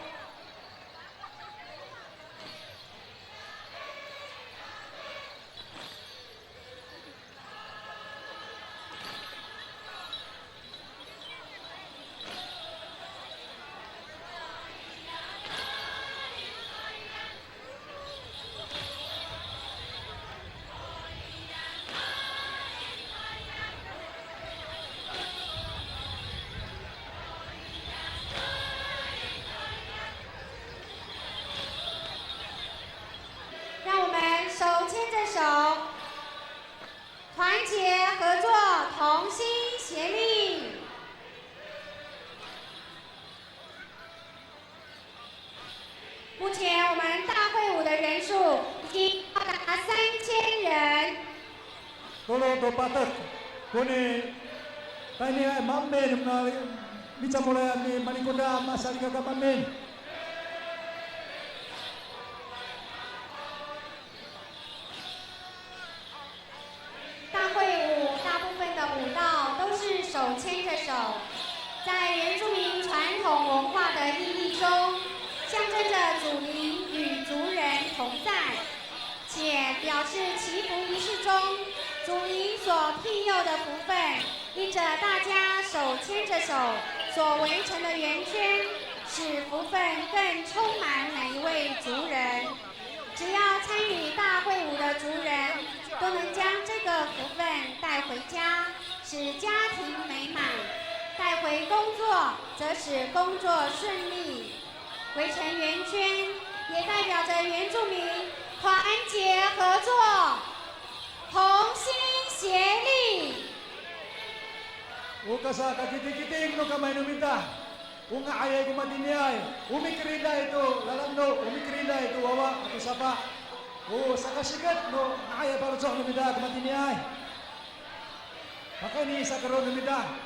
让我们手牵着手，团结合作，同心协力。目前我们大会舞的人数已经高达3000人。Tolo to patak, kuni tani ay mammen na bica mulai ni manikoda masal ka mammen. 大会舞大部分的舞蹈都是手牵着手，在原住民传统文化的意义中，象征着祖灵与族人同在，且表示祈福仪式中祖灵所庇佑的福分，因着大家手牵着手所围成的圆圈，使福分更充满每一位族人。只要参与大会舞的族人，都能将这个福分带回家，使家庭美满；带回工作，则使工作顺利。围成圆圈，也代表着原住民团结合作、同心协力。Ukasa kakitik-kitik no kamay numita. Kung ayay kumatiniay, umikirida ito, lalando, umikirida ito, wawa, ato sapa. O sa kasigat no, ayay para sa numita kumatiniay. Makani sa karon numita.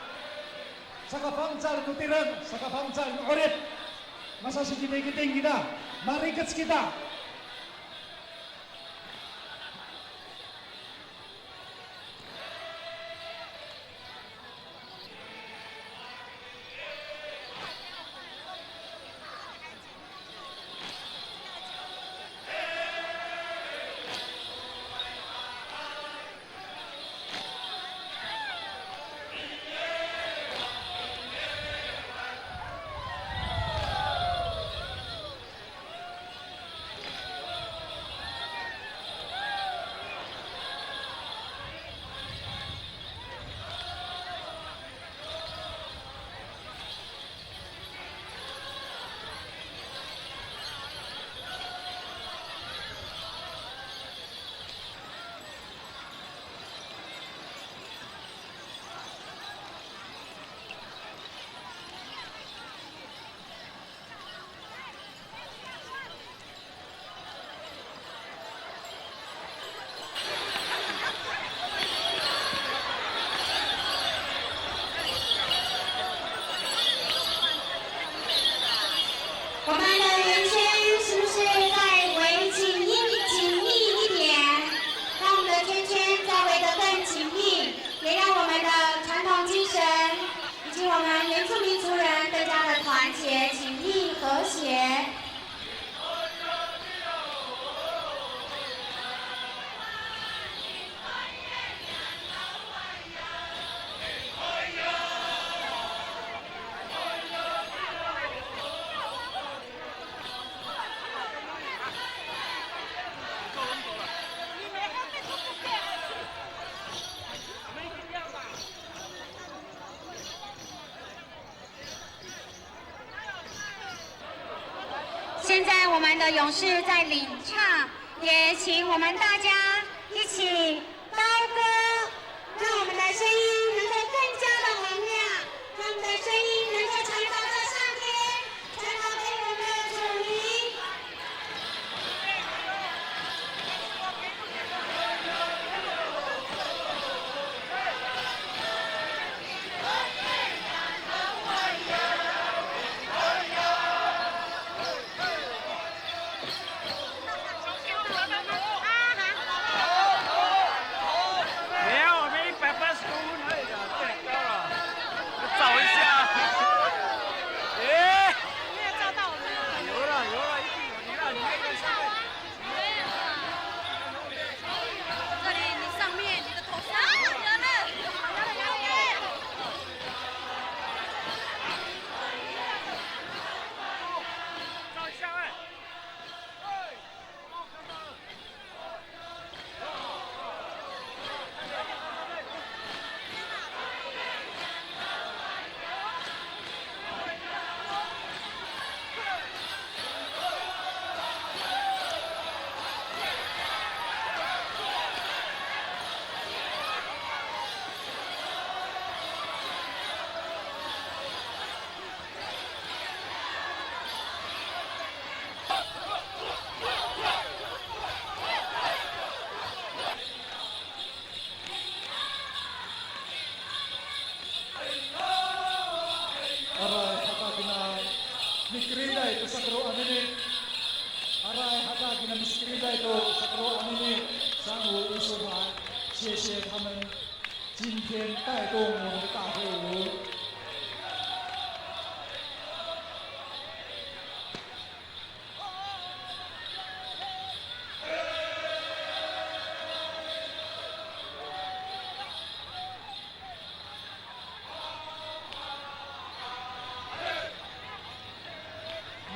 Sa kapangcal nutiran, sa kapangcal nukurit. Masa si kitik-kiting kita, marikats kita. 现在我们的勇士在领唱，也请我们大家一起高歌，让我们的声音能够更加的洪亮，让我们的声音能够传达到上天，传达给我们的主灵。Aray hakagina mikrida ito sa karuan ini. Aray hakagina mikrida ito sa karuan ini. 上午艺术团，谢谢他们今天带动我们的大会舞。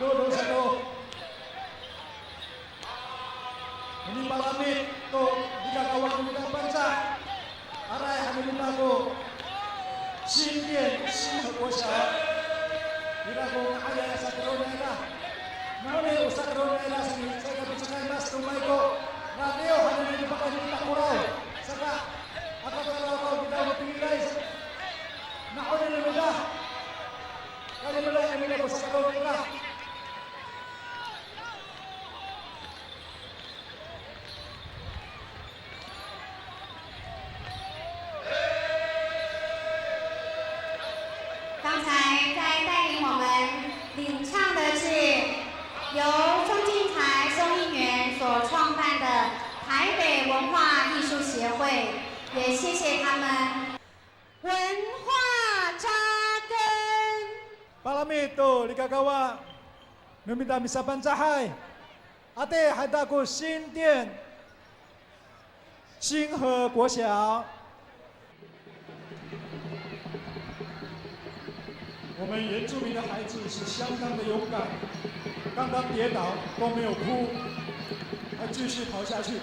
Duduk satu. Ini Palamit to digagawa ng bansa. Aray hamilin ako. 新店新和国小。Ira ko kaya sa Coronela. Nahuli sa Coronela sa kapitsukan mas tumay ko. Radio hanin di pakanita kuraw. Saka akakaraw ko kita mapilay. Nahuli na nila. Kali nila hamilin ko sa Coronela. 刚才在带领我们领唱的是由钟敬才松音园所创办的台北文化艺术协会，也谢谢他们文化扎根。 Palamit to ligagawa numidami sa bansahay. Ate hada ko 新店新和国小。 我们原住民的孩子是相当的勇敢，刚刚跌倒都没有哭，还继续跑下去。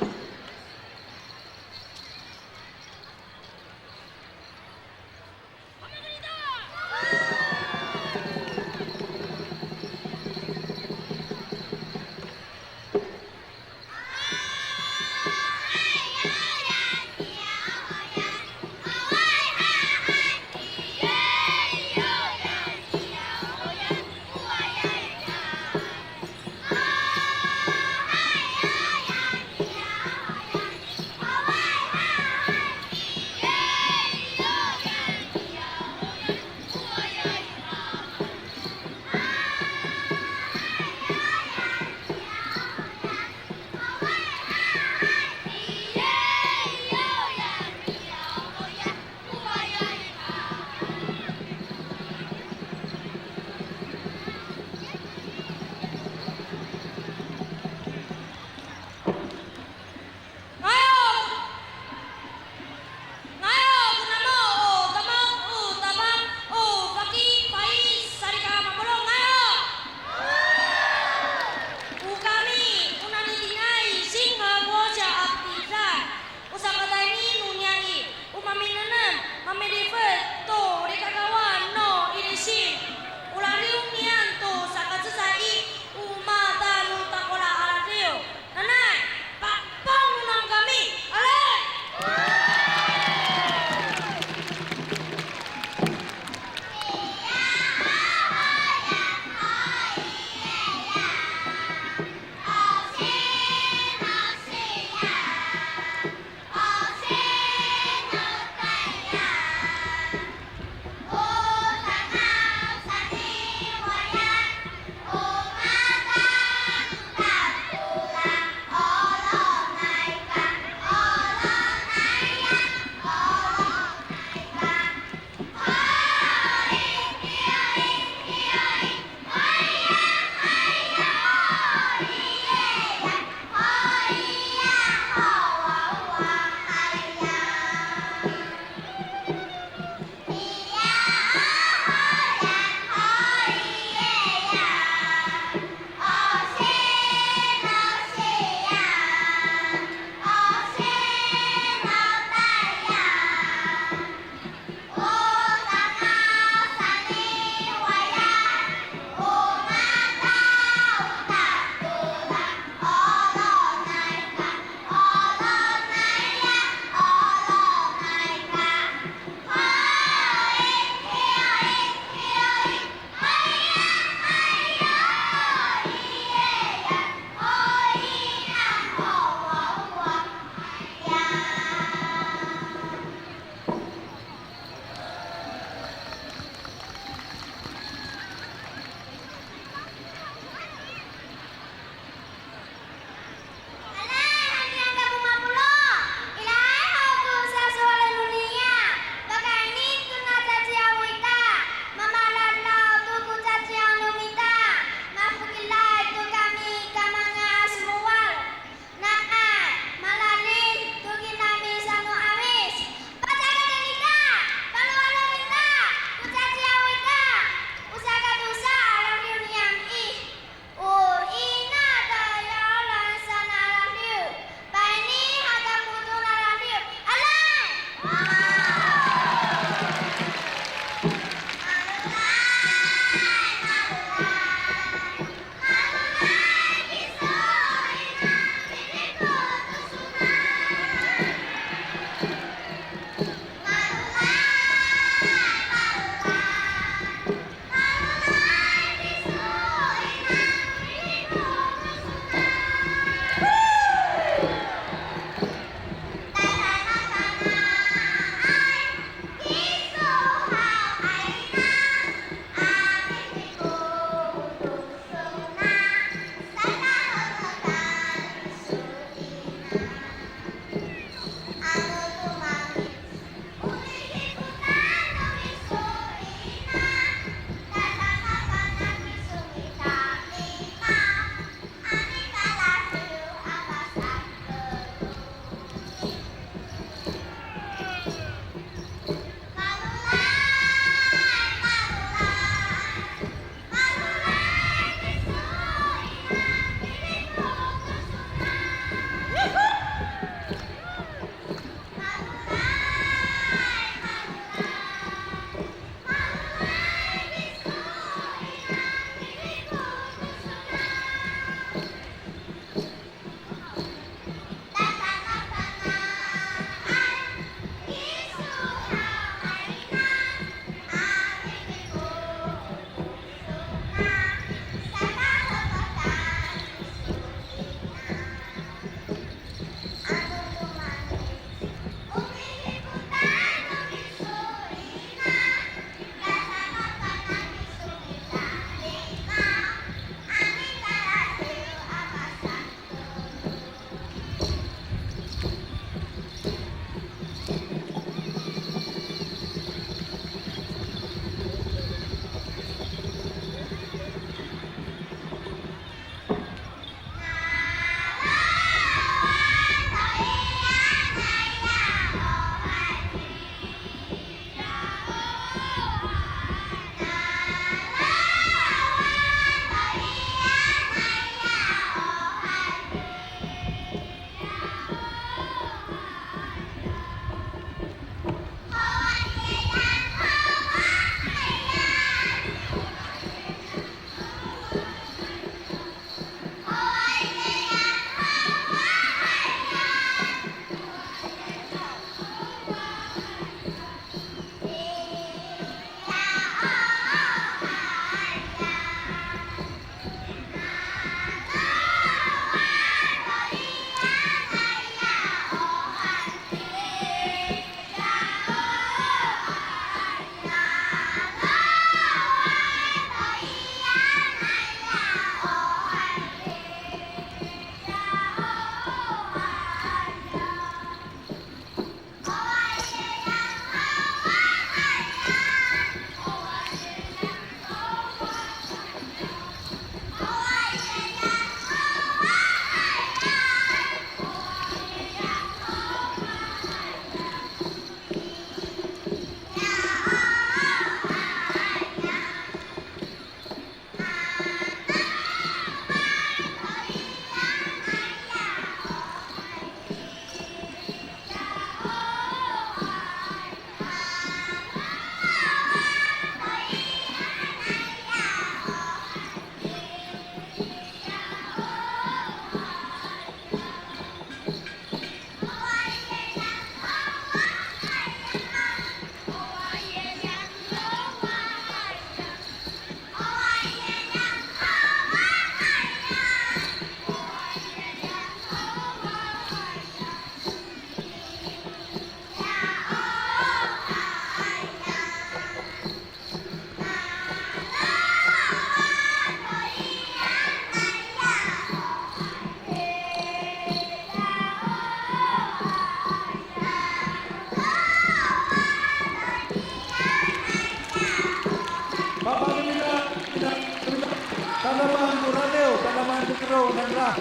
Palaman Muraleo, Palaman Bukro, Nandra。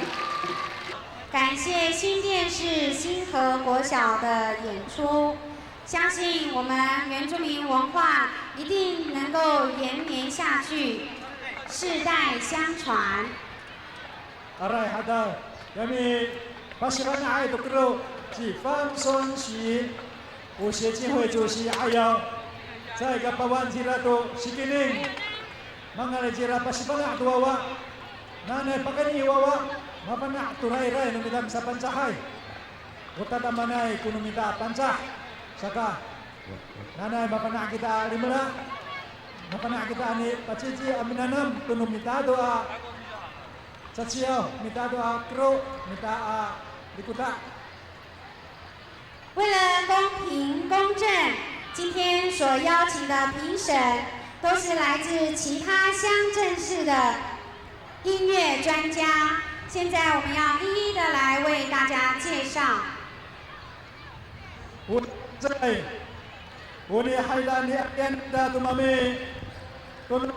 感谢新店市新和国小的演出，相信我们原住民文化一定能够延绵下去，世代相传。Aray hada, kami pasiran ay Bukro, si Pham Son Si, 我协进会主席阿耀，在个Pawan Sirato, si Kining, mga Najira pasipana tuwawa, nanay pakani wawa. Mapana turay-ray numitang sa pansahay. Utada manay kunumita pansah. Saka nanay mapana kita limala. Mapana kita ni paciji aminanam kunumita doa. Satsiyaw, mita doa kro, mita likuta. 为了公平公正，今天所邀请的评审都是来自其他乡镇市的音乐专家。现在我们要一一的来为大家介绍。Unzay, uni haylan ni Anda tumami, tulong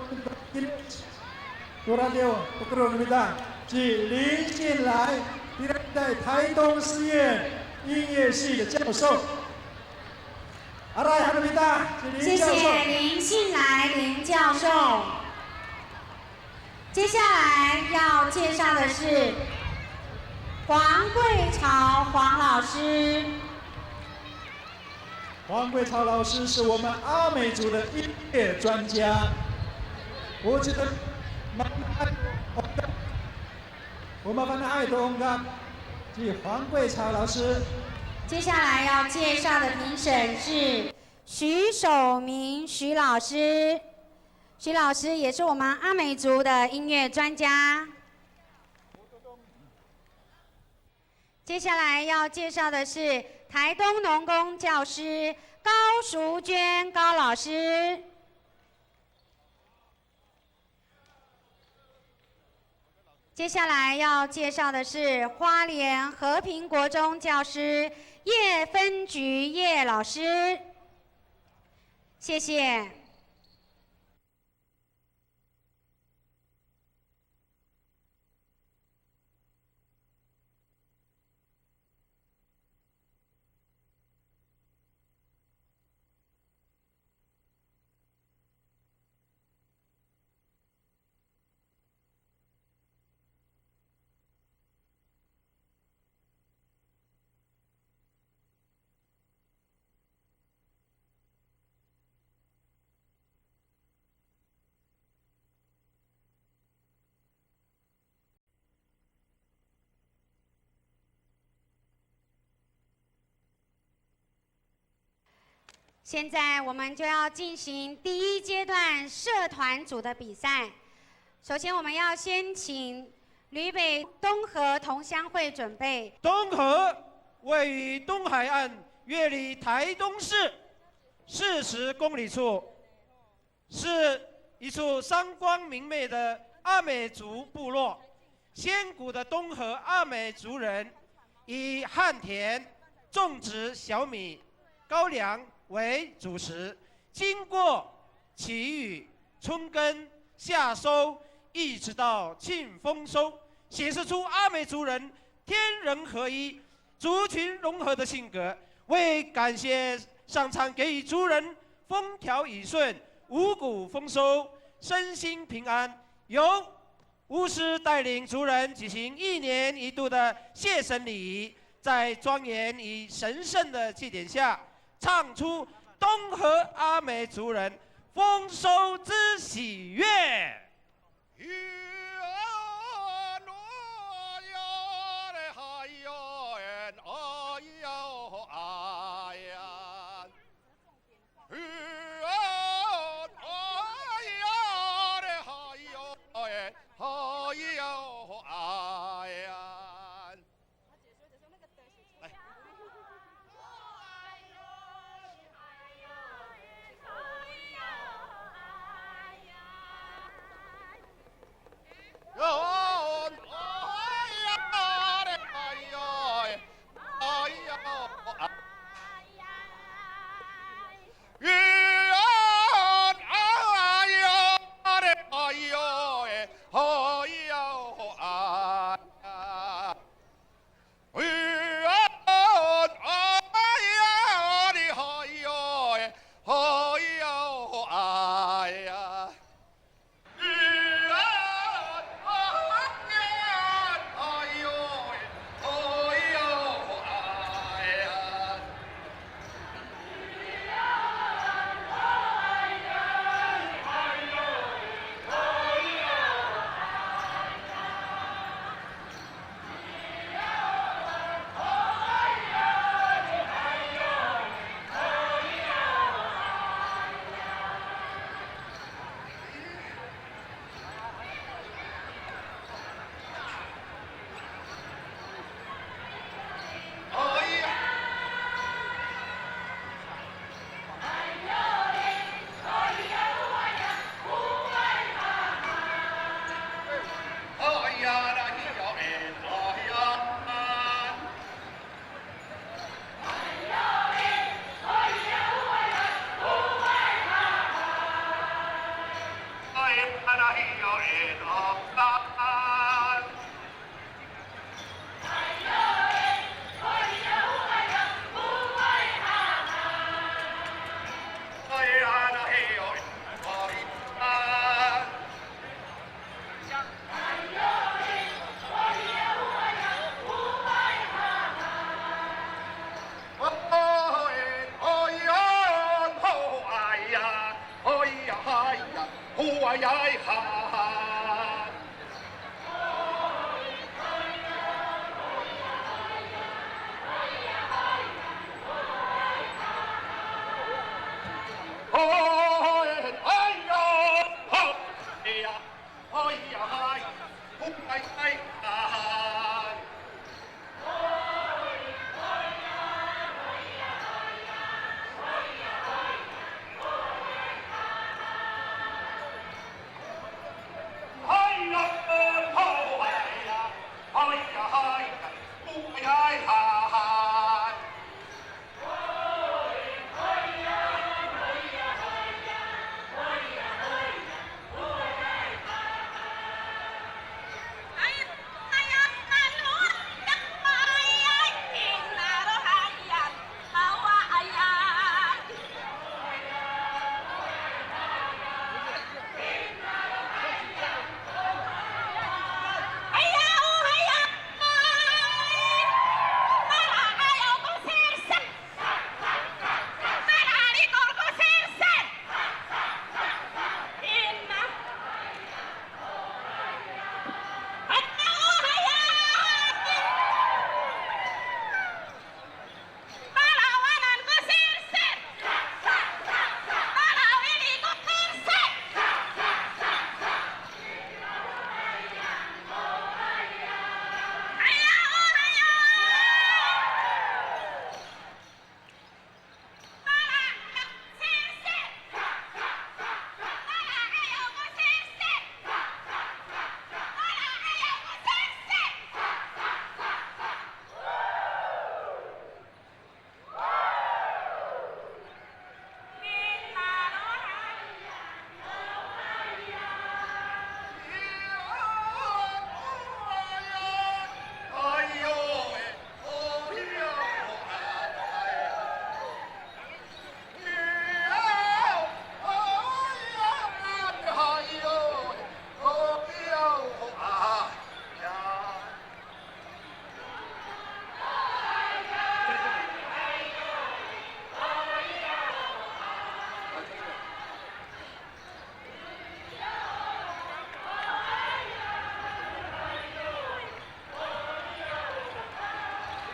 Turadeo, Pukro Numita, 及林信来，第二代台东师院音乐系的教授。Aray Hanumita， 谢谢林信来林教授。接下来要介绍的是黄桂潮黄老师。黄桂潮老师是我们阿美族的音乐专家，我觉得我们蛮爱的音乐，即黄桂潮老师。接下来要介绍的评审是徐守明徐老师。徐老师也是我们阿美族的音乐专家。接下来要介绍的是台东农工教师高淑娟高老师。接下来要介绍的是花莲和平国中教师叶分菊叶老师。谢谢。现在我们就要进行第一阶段社团组的比赛。首先，我们要先请旅北东河同乡会准备。东河位于东海岸，约离台东市40公里处，是一处三光明媚的阿美族部落。先古的东河阿美族人以旱田、种植小米、高粱为主食，经过祈雨、春耕、夏收，一直到庆丰收，显示出阿美族人天人合一、族群融合的性格。为感谢上苍给予族人风调雨顺、五谷丰收、身心平安，由巫师带领族人举行1年1度的谢神礼仪，在庄严与神圣的祭典下，唱出东河阿美族人丰收之喜悦。哟哎，哎哟啊呀，哎呀哎呀的哎哟哎，哎哟啊呀。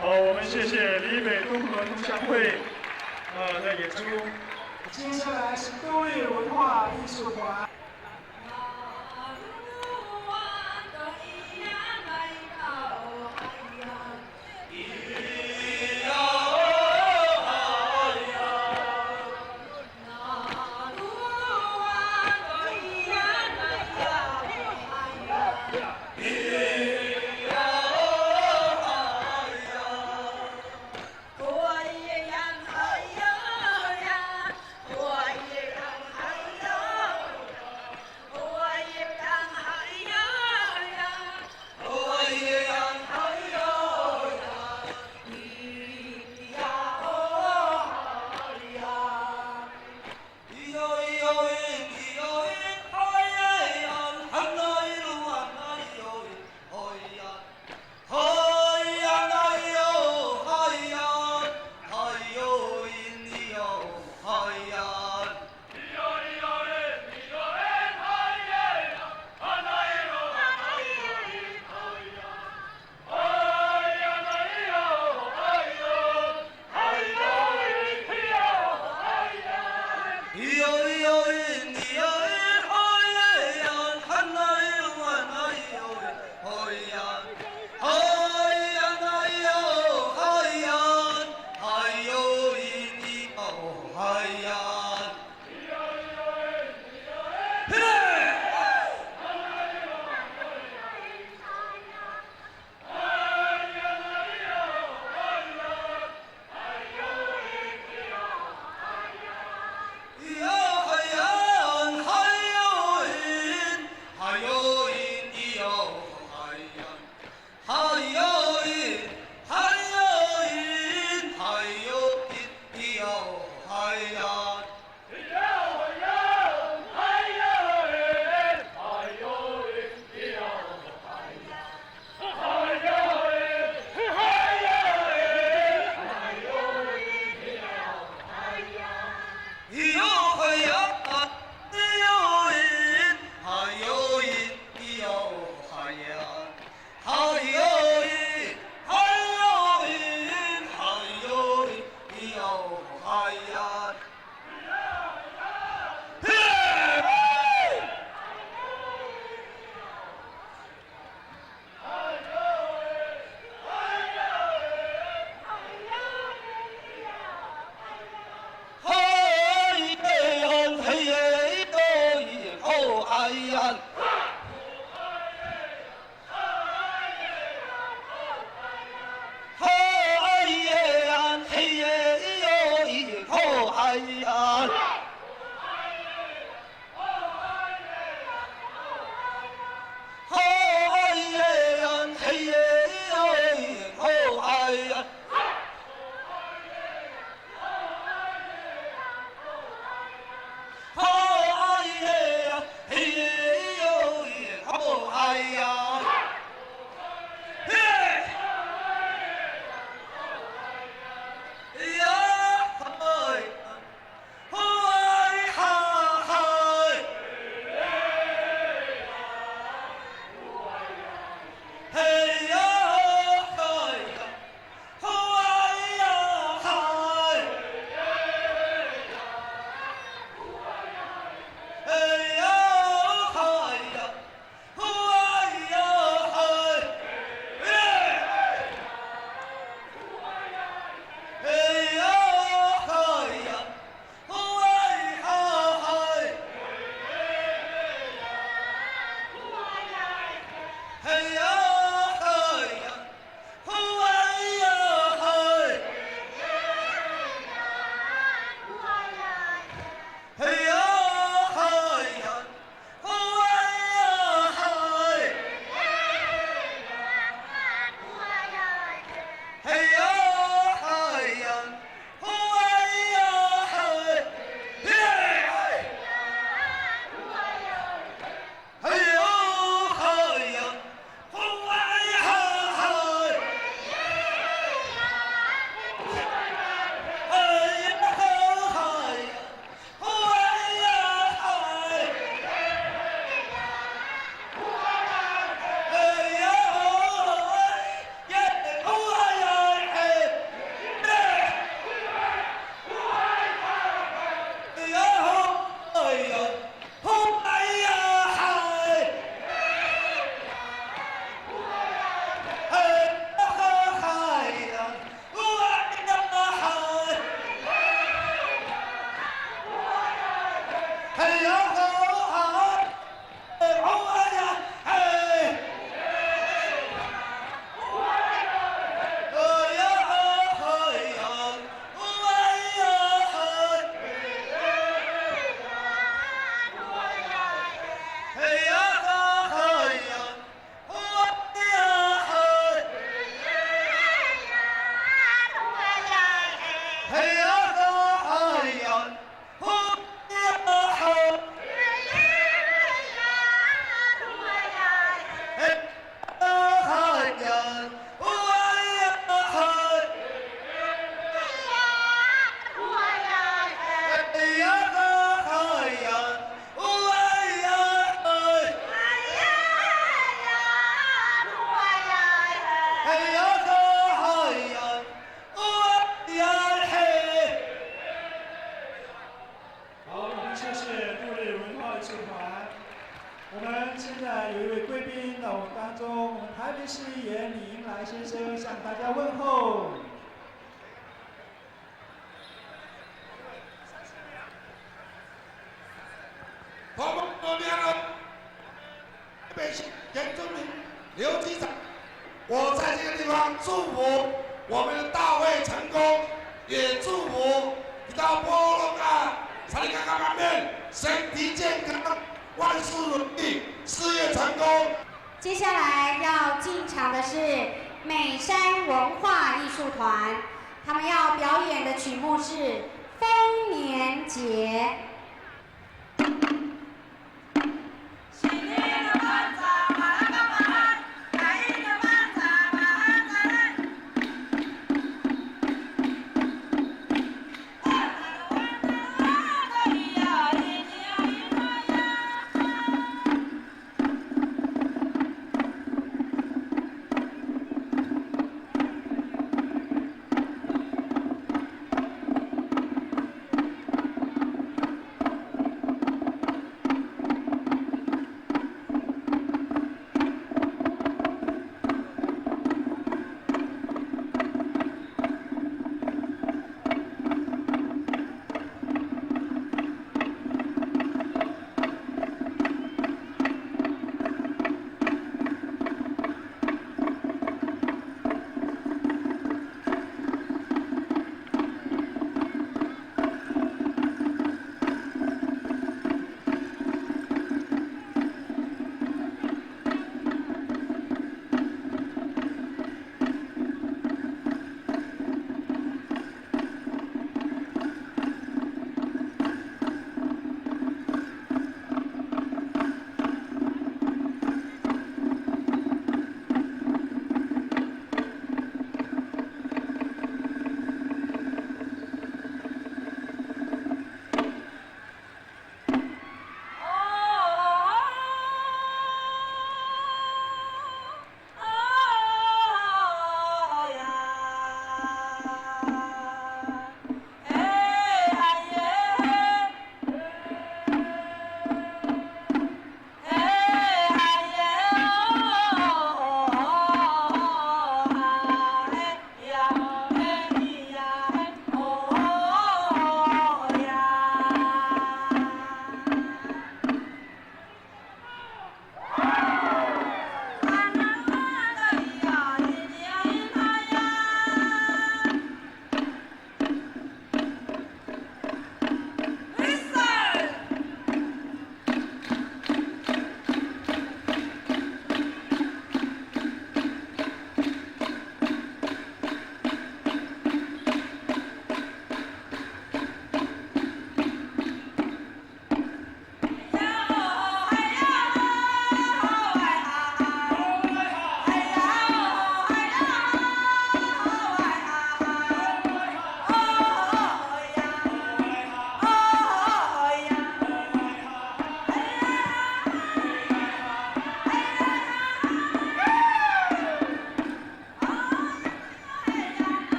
好，我们谢谢李北综合同乡会的演出。接下来是东岳文化艺术团。贵宾到我们当中，我们台北市议员李英来先生向大家问候。同盟的两人，台北市原住民刘局长，我在这个地方祝福我们的大会成功，也祝福一道波隆啊，才能刚刚面，身体健康，万事如意，事业成功。接下来要进场的是美山文化艺术团，他们要表演的曲目是《丰年节》。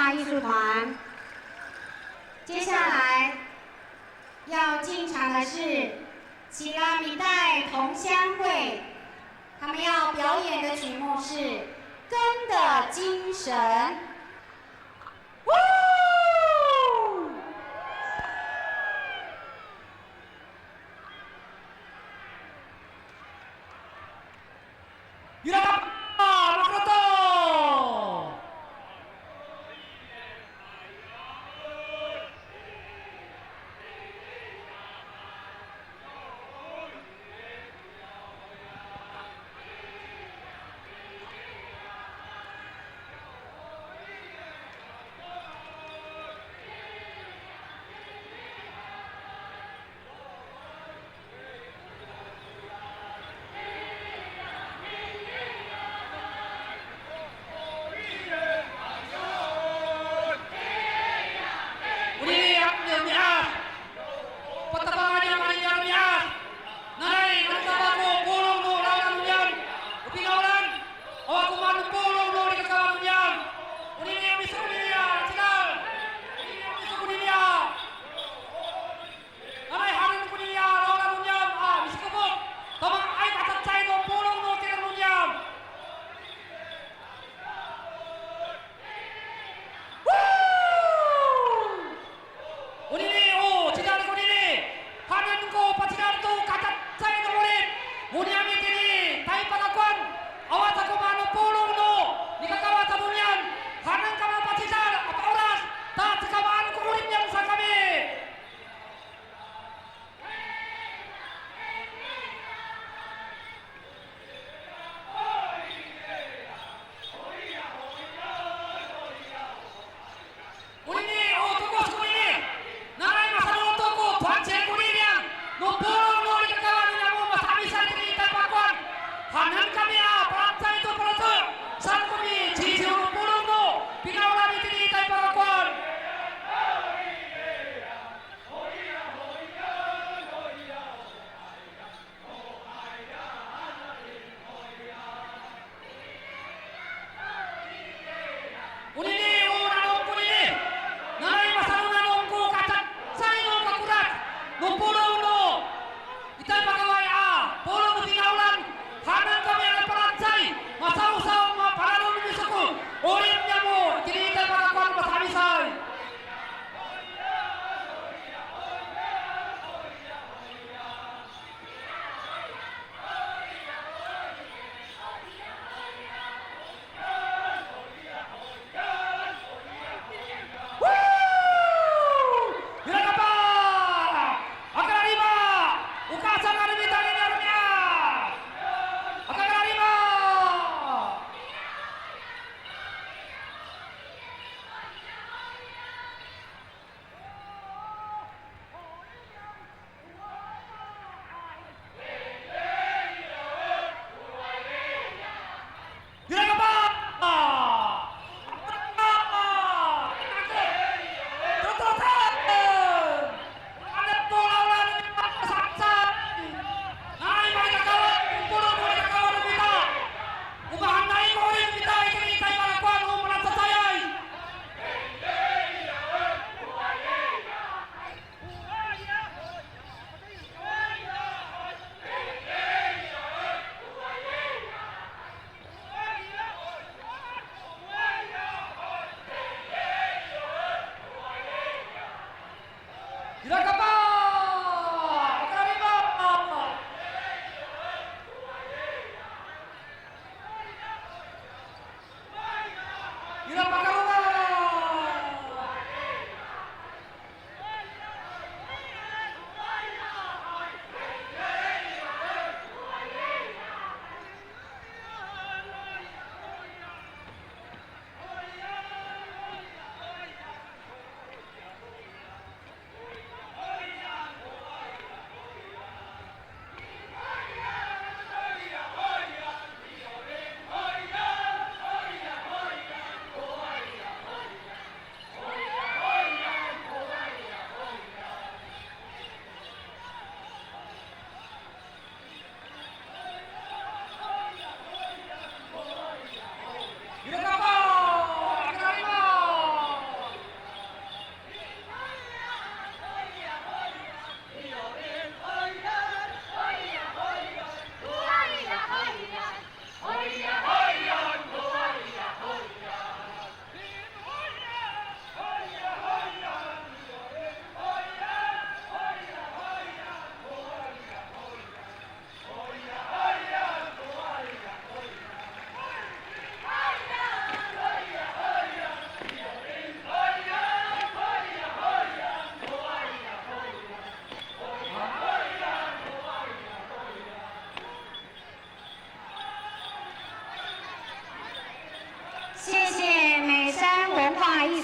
亚艺术团。接下来要进场的是奇拉米代同乡会，他们要表演的曲目是《根的精神》。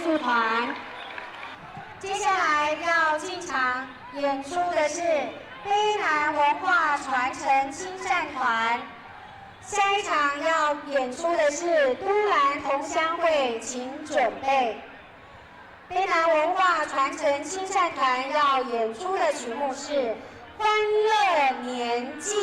术团。接下来要进场演出的是卑南文化传承亲善团。下一场要演出的是都兰同乡会，请准备。卑南文化传承亲善团要演出的曲目是《欢乐年纪》。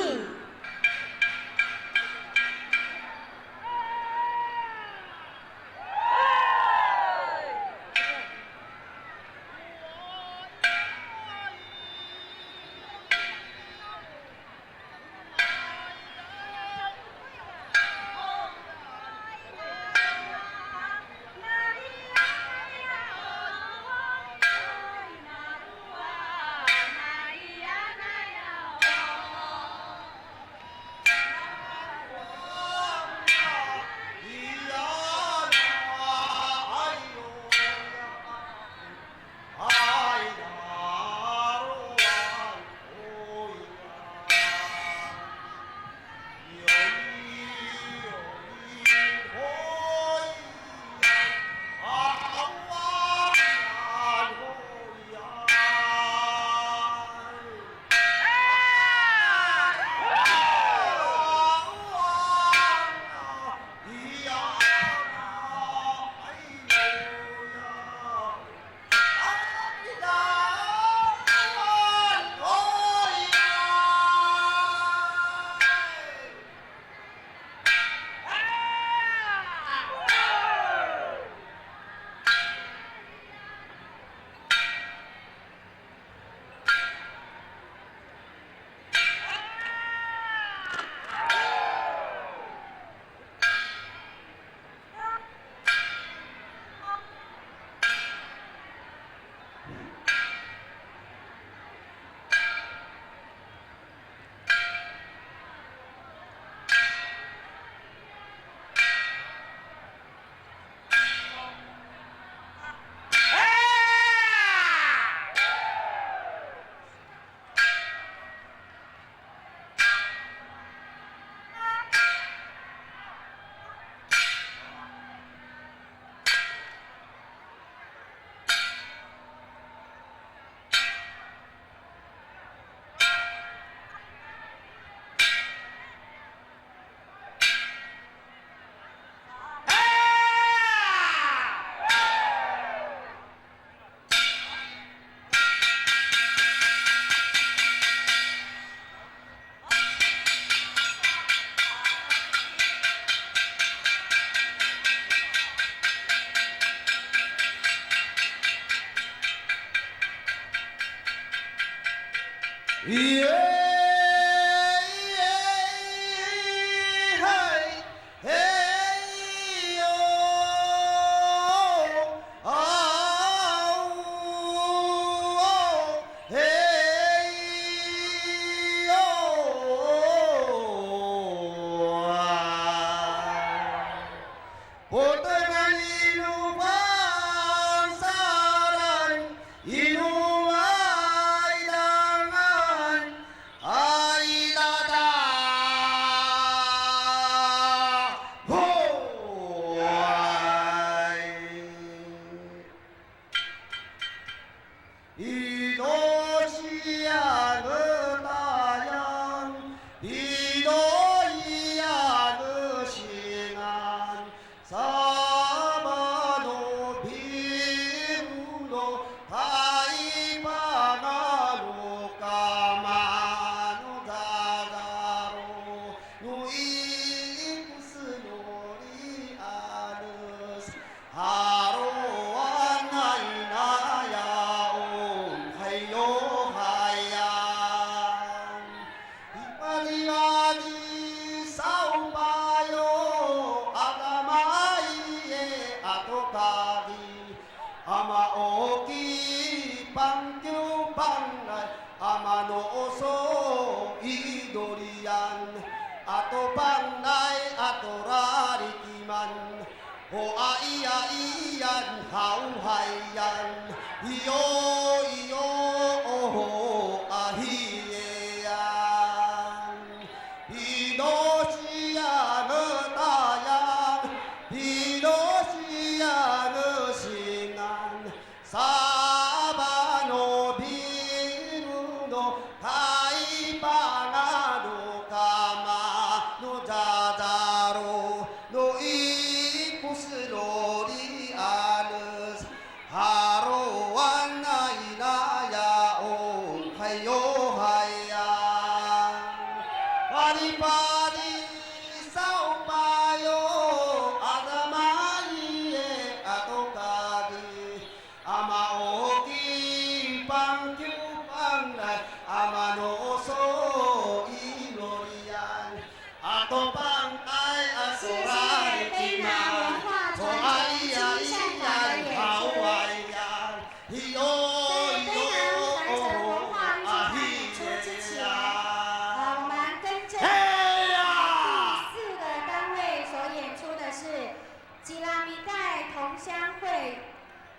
西亚的心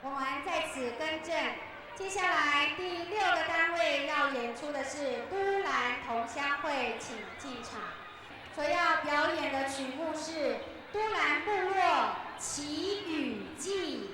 我们在此更正。接下来第6个单位要演出的是都兰同乡会，请进场。所要表演的曲目是都兰部落祈雨祭。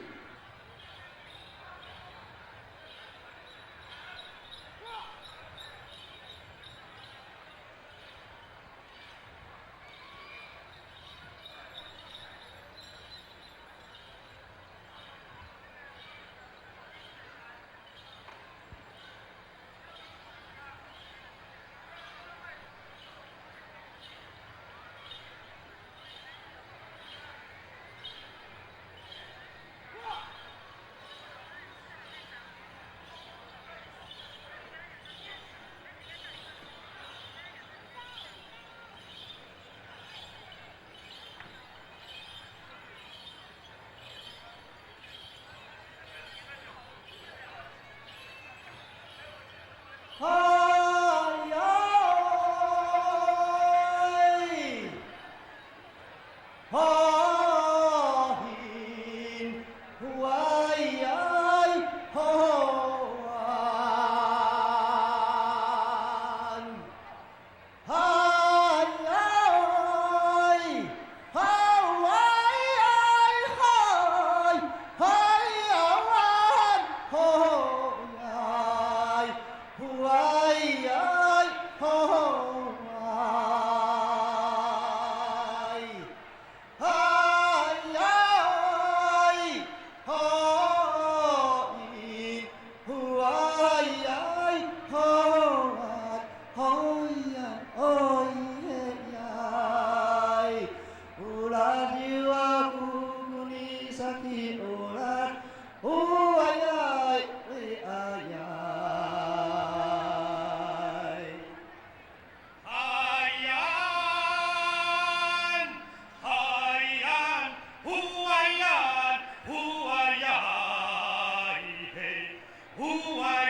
呼啊